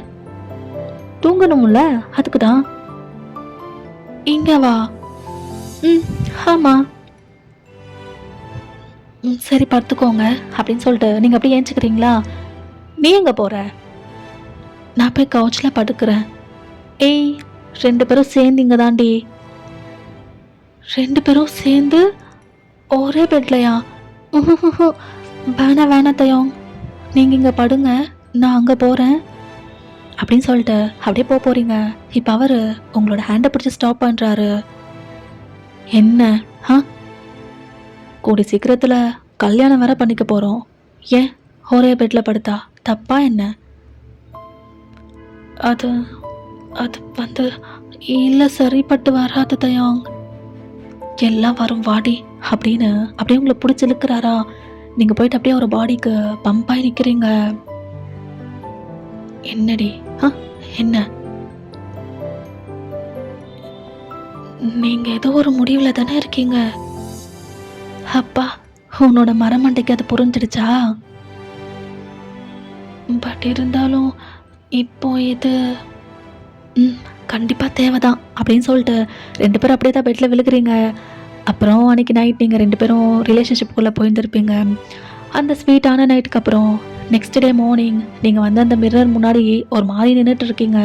தூங்கணும்ல, அதுக்கு தான். இங்கே வா. ஆமாம். சரி படுத்துக்கோங்க அப்படின்னு சொல்லிட்டு நீங்கள் அப்படியே ஏஞ்சிக்கிறீங்களா? நீ எங்கே போகிற? நான் போய் கவுச்சில் படுக்கிறேன். ஏய், 2 பேரும் சேர்ந்து இங்கே தாண்டி. 2 பேரும் சேர்ந்து ஒரே பெட்லையா? வேணாம் தயோங், நீங்கள் இங்கே படுங்க, நான் அங்கே போகிறேன் அப்படின்னு சொல்லிட்டு அப்படியே போகிறீங்க. இப்போ அவர் உங்களோட ஹேண்டை பிடிச்சி ஸ்டாப் பண்ணுறாரு. என்ன கூடி சீக்கிரத்தில் கல்யாணம் வேற பண்ணிக்க போகிறோம், ஏன் ஒரே பெட்டில் படுத்தா தப்பா என்ன? அது அது வந்து இல்லை, சரிப்பட்டு வராது தயாங். எல்லாம் வரும் வாடி அப்படின்னு அப்படியே உங்களை பிடிச்சி இழுக்கிறாரா. நீங்கள் போயிட்டு அப்படியே ஒரு பாடிக்கு பம்பாகி நிற்கிறீங்க. என்னடி என்ன? நீங்கள் ஏதோ ஒரு முடிவில் தானே இருக்கீங்க. அப்பா, உன்னோட மரமண்டைக்கு அது புரிஞ்சிடுச்சா? பட் இருந்தாலும் இப்போ இது கண்டிப்பாக தேவைதான் அப்படின்னு சொல்லிட்டு 2 பேரும் அப்படியே தான் பெட்டில் விழுகிறீங்க. அப்புறம் அன்றைக்கி நைட் நீங்கள் 2 பேரும் ரிலேஷன்ஷிப்புக்குள்ளே போயிருந்துருப்பீங்க. அந்த ஸ்வீட்டான நைட்டுக்கு அப்புறம் நெக்ஸ்ட் டே மார்னிங் நீங்கள் வந்து அந்த மிரர் முன்னாடி ஒரு மாதிரி நின்றுட்டு இருக்கீங்க.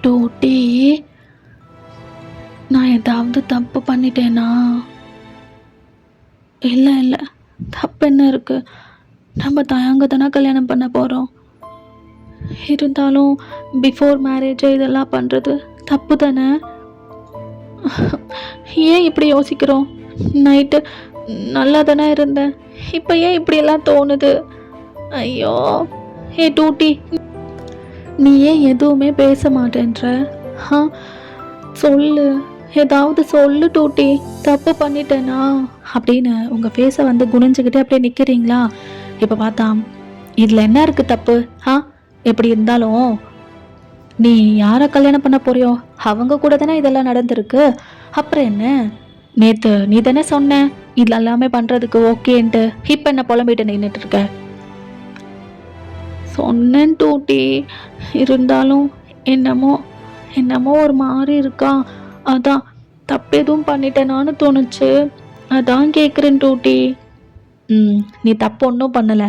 டூட்டி, நான் ஏதாவது தப்பு பண்ணிட்டேனா? இல்லை, தப்பு என்ன இருக்குது? நம்ம தயாங்க தானே கல்யாணம் பண்ண போகிறோம். இருந்தாலும் பிஃபோர் மேரேஜ் இதெல்லாம் பண்ணுறது தப்பு தானே? ஏன் இப்படி யோசிக்கிறோம்? நைட்டு நல்லா தானே இருந்தேன், இப்போ ஏன் இப்படியெல்லாம் தோணுது? ஐயோ, ஏ டூட்டி, நீ ஏன் எதுவுமே பேச மாட்டேன்ற? சொல்லு, ஏதாவது சொல்லு டூட்டி, தப்பு பண்ணிட்டேனா அப்படின்னு உங்கள் ஃபேஸை வந்து குனிஞ்சுக்கிட்டே அப்படியே நிற்கிறீங்களா? இப்போ பார்த்தா இதில் என்ன இருக்குது தப்பு? எப்படி இருந்தாலும் நீ யாரை கல்யாணம் பண்ண போறியோ அவங்க கூட தானே இதெல்லாம் நடந்திருக்கு. அப்புறம் என்ன, நேற்று நீ தானே சொன்ன இது எல்லாமே பண்ணுறதுக்கு ஓகேன்ட்டு. இப்போ என்ன புலம்பிட்டு நின்றுட்டு இருக்க? சொன்னேன் டூட்டி, இருந்தாலும் என்னமோ ஒரு மாதிரி இருக்கா. அதான் தப்பு எதுவும் பண்ணிட்டேனான்னு தோணுச்சு, அதான் கேட்குறேன் டூட்டி. நீ தப்பு ஒன்றும் பண்ணலை,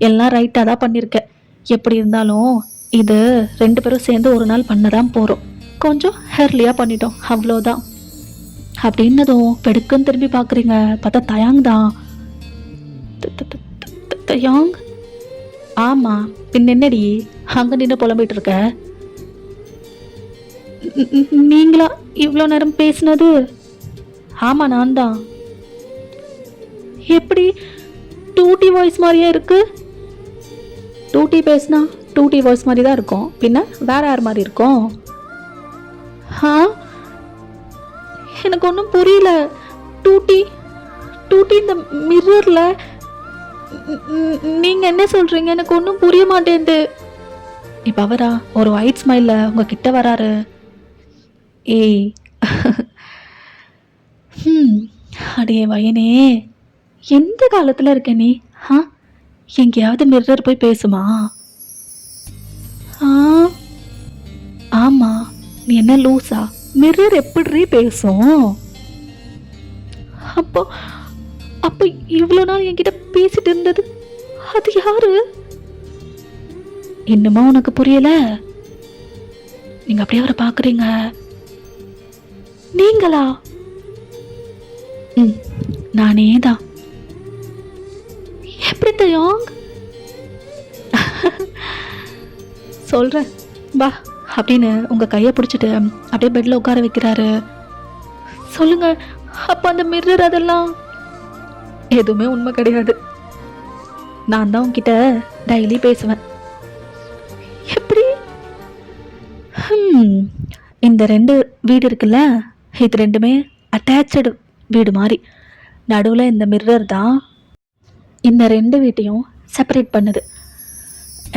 எல்லாம் ரைட்டாக தான் பண்ணியிருக்க. எப்படி இருந்தாலும் இது 2 பேரும் சேர்ந்து ஒரு நாள் பண்ணதான் போகிறோம், கொஞ்சம் ஹேர்லியாக பண்ணிட்டோம், அவ்வளோதான் அப்படின்னதும் பெடுக்குன்னு திரும்பி பார்க்குறீங்க. பார்த்தா தயாங் தான். தயாங்? ஆமாம், பின் என்னடி அங்கே நின்று புலம்பிட்டு இருக்க? நீங்களா இவ்வளோ நேரம் பேசினது? ஆமாம், நான் தான். எப்படி டூட்டி வாய்ஸ் மாதிரியே இருக்கு? டூட்டி பேசினா டூட்டி வாய்ஸ் மாதிரி தான் இருக்கும், பின்ன வேற யார் மாதிரி இருக்கும்? எனக்கு ஒன்றும் புரியல. டூட்டி இந்த மிரரில் நீங்கள் என்ன சொல்கிறீங்க? எனக்கு ஒன்றும் புரிய மாட்டேன்து. இப்போ அவரா ஒரு ஒயிட் ஸ்மைலில் உங்கள் கிட்ட வராரு. ஏய் அடியே வயனே, எந்த காலத்தில் இருக்க நீ? எங்கேயாவது மிரர் போய் பேசுமா? ஆமாம், நீ என்ன லூஸா? மிரர் எப்படி பேசும்? அப்போ இவ்வளோ நாள் என்கிட்ட பேசிட்டு இருந்தது அது யாரு? இன்னுமா உனக்கு புரியல? நீங்க அப்படியே அவரை பார்க்குறீங்க. நீங்களா? ம், நானே தான். எப்படி தயோங்? சொல்கிறேன் வா அப்படின்னு உங்கள் கையை பிடிச்சிட்டு அப்படியே பெட்டில் உட்கார வைக்கிறாரு. சொல்லுங்க, அப்போ அந்த மிர்ரர் அதெல்லாம் எதுவுமே உண்மை கிடையாது. நான் தான் உங்ககிட்ட டெய்லி பேசுவேன். எப்படி? இந்த 2 வீடு இருக்குல்ல, இது 2மே அட்டாச்சு வீடு மாதிரி. நடுவில் இந்த மிர்ரர் தான் இந்த 2 வீட்டையும் செப்பரேட் பண்ணுது.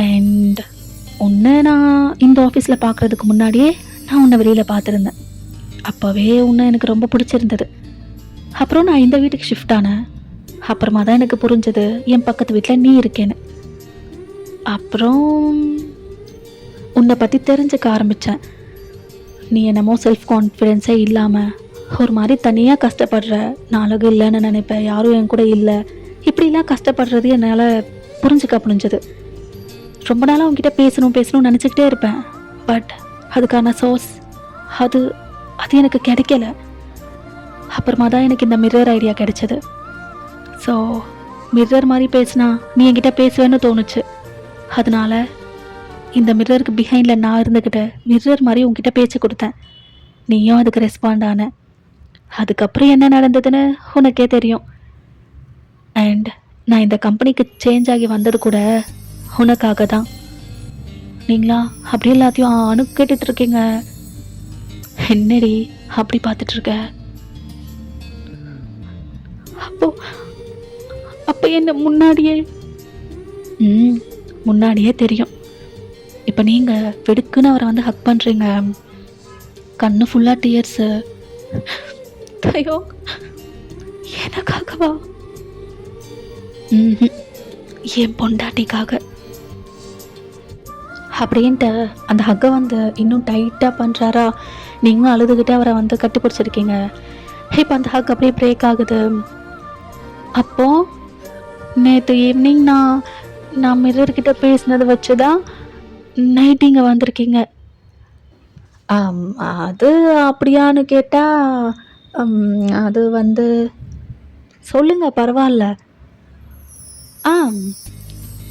அண்ட் உன்னை நான் இந்த ஆஃபீஸில் பார்க்குறதுக்கு முன்னாடியே நான் உன்னை வெளியில் பார்த்துருந்தேன். அப்போவே உன்னை எனக்கு ரொம்ப பிடிச்சிருந்தது. அப்புறம் நான் இந்த வீட்டுக்கு ஷிஃப்ட் ஆனேன். அப்புறமா தான் எனக்கு புரிஞ்சது என் பக்கத்து வீட்டில் நீ இருக்கேன்னு. அப்புறம் உன்னை பற்றி தெரிஞ்சுக்க ஆரம்பித்தேன். நீ என்னமோ செல்ஃப் கான்ஃபிடென்ஸே இல்லாமல் ஒரு மாதிரி தனியாக கஷ்டப்படுற, நாளுக்கு இல்லைன்னு நினைப்பேன், யாரும் என் கூட இல்லை, இப்படிலாம் கஷ்டப்படுறது என்னால் புரிஞ்சுக்க முடிஞ்சது. ரொம்ப நாளாக உங்ககிட்ட பேசணும்னு நினச்சிக்கிட்டே இருப்பேன். பட் அதுக்கான சோர்ஸ் அது எனக்கு கிடைக்கல. அப்புறமா தான் எனக்கு இந்த மிர்ரர் ஐடியா கிடைச்சது. ஸோ மிர்ரர் மாதிரி பேசினா நீ என்கிட்ட பேசுவேன்னு தோணுச்சு. அதனால இந்த மிர்ரருக்கு பிஹைண்டில் நான் இருந்துக்கிட்ட மிர்ரர் மாதிரி உங்ககிட்ட பேச்சு கொடுத்தேன். நீயும் அதுக்கு ரெஸ்பாண்ட் ஆன. அதுக்கப்புறம் என்ன நடந்ததுன்னு உனக்கே தெரியும். அண்ட் நான் இந்த கம்பெனிக்கு சேஞ்ச் ஆகி வந்தது கூட உனக்காக தான். நீங்களா அப்படி எல்லாத்தையும் அணுக்கிட்டு இருக்கீங்க. என்னடி அப்படி பார்த்துட்ருக்க? அப்போ என்ன முன்னாடியே தெரியும். இப்போ நீங்கள் வெடுக்குன்னு அவரை வந்து ஹக் பண்ணுறீங்க. கண்ணு ஃபுல்லாக டியர்ஸு. ஐயோ, எனக்காகவா? என் பொண்டாட்டிக்காக. அப்படின்ட்டு அந்த ஹக்கை வந்து இன்னும் டைட்டாக பண்ணுறாரா. நீங்களும் அழுதுகிட்டே அவரை வந்து கட்டுப்பிடிச்சிருக்கீங்க. இப்போ அந்த ஹக் அப்படியே பிரேக் ஆகுது. அப்போது நேற்று ஈவினிங் நான் மிர்ரர்கிட்ட பேசினதை வச்சு தான் நைட் இங்கே வந்திருக்கீங்க. அது அப்படியான்னு கேட்டால் அது வந்து சொல்லுங்கள், பரவாயில்ல.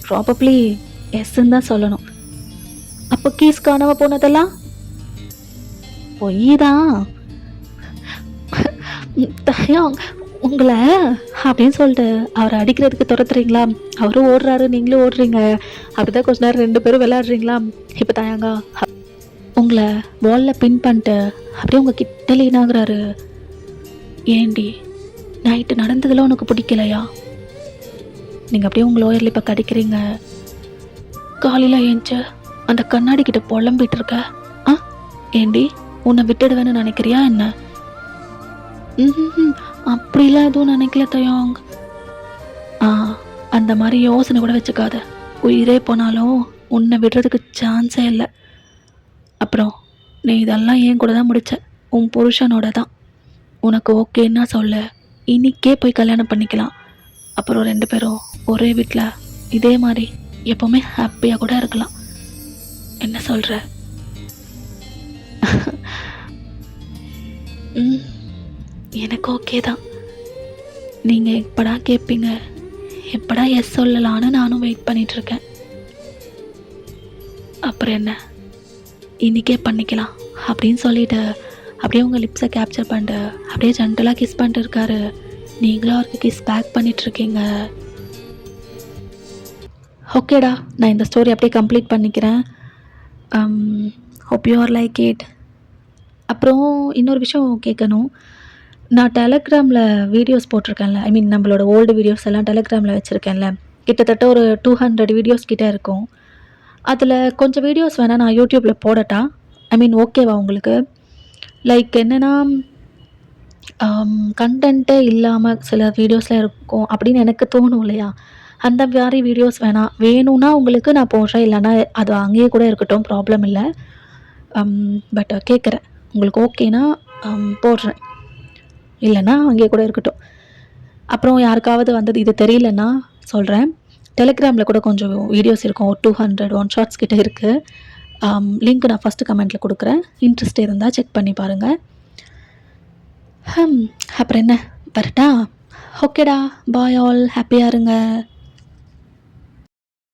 ப்ராபப்ளி எஸ்ன்னு தான் சொல்லணும். அப்போ கீஸ் காணாமல் போனதெல்லாம் பொய் தான். உங்களை அப்படின்னு சொல்லிட்டு அவரை அடிக்கிறதுக்கு துரத்துறீங்களா? அவரும் ஓடுறாரு, நீங்களும் ஓடுறீங்க. அப்படிதான் கொஞ்ச நேரம் 2 பேரும் விளையாடுறீங்களா? இப்போ தாயாங்க உங்களை வாலில் பின் பண்ணிட்டு அப்படியே உங்கள் கிட்ட லீனாகிறாரு. ஏண்டி நைட்டு நடந்ததில் உனக்கு பிடிக்கலையா? நீங்கள் அப்படியே உங்கள் லோயரில் இப்போ கடிக்கிறீங்க. காலையில் ஏஞ்ச அந்த கண்ணாடி கிட்ட புலம்பிட்டு இருக்க. ஏண்டி உன்னை விட்டுடுவேன்னு நினைக்கிறியா என்ன? அப்படிலாம் எதுவும் நினைக்கல தயோங். அந்த மாதிரி யோசனை கூட வச்சுக்காத. உயிரே போனாலும் உன்னை விடுறதுக்கு சான்ஸே இல்லை. அப்புறம் நீ இதெல்லாம் ஏன் கூட தான் முடிச்ச, உன் புருஷனோட தான். உனக்கு ஓகேன்னா சொல்ல, இன்னிக்கே போய் கல்யாணம் பண்ணிக்கலாம். அப்புறம் 2 பேரும் ஒரே வீட்டில் இதே மாதிரி எப்போவுமே ஹாப்பியாக கூட இருக்கலாம். என்ன சொல்கிற? எனக்கு ஓகே தான். நீங்கள் எப்படா கேட்பீங்க, எப்படா எஸ் சொல்லலான்னு நானும் வெயிட் பண்ணிகிட்ருக்கேன். அப்புறம் என்ன, இன்றைக்கே பண்ணிக்கலாம் அப்படின்னு சொல்லிட்டு அப்படியே உங்கள் லிப்ஸை கேப்சர் பண்ணிட்டு அப்படியே ஜென்டலாக கிஸ் பண்ணிட்டு இருக்காரு. நீங்களும் அவருக்கு கிஸ் பேக் பண்ணிகிட்ருக்கீங்க. ஓகேடா, நான் இந்த ஸ்டோரி அப்படியே கம்ப்ளீட் பண்ணிக்கிறேன். Hope you are like it. அப்புறம் இன்னொரு விஷயம் கேட்கணும். நான் டெலகிராமில் வீடியோஸ் போட்டிருக்கேன்ல, ஐ மீன் நம்மளோட ஓல்டு வீடியோஸ் எல்லாம் டெலகிராமில் வச்சுருக்கேன்ல, கிட்டத்தட்ட ஒரு 200 வீடியோஸ் கிட்டே இருக்கும். அதில் கொஞ்சம் வீடியோஸ் வேணால் நான் யூடியூப்பில் போடட்டா? ஐ மீன் ஓகேவா உங்களுக்கு? லைக் என்னென்னா கண்டென்ட்டே இல்லாமல் சில வீடியோஸ்லாம் இருக்கும் அப்படின்னு எனக்கு தோணும் இல்லையா? அந்த மாதிரி வீடியோஸ் வேணும்னா உங்களுக்கு நான் போடுறேன், இல்லைனா அது அங்கேயே கூட இருக்கட்டும், ப்ராப்ளம் இல்லை. பட் கேட்குறேன், உங்களுக்கு ஓகேனா போடுறேன், இல்லைன்னா அங்கேயே கூட இருக்கட்டும். அப்புறம் யாருக்காவது வந்தது இது தெரியலன்னா சொல்கிறேன். டெலிகிராமில் கூட கொஞ்சம் வீடியோஸ் இருக்கும். ஒரு 200 ஒன் ஷார்ட்ஸ் கிட்ட இருக்குது. லிங்க் நான் ஃபஸ்ட்டு கமெண்ட்டில் கொடுக்குறேன். இன்ட்ரெஸ்ட் இருந்தால் செக் பண்ணி பாருங்கள். அப்புறம் என்ன வரட்டா? ஓகேடா, பாய் ஆல், ஹாப்பியாக இருங்க.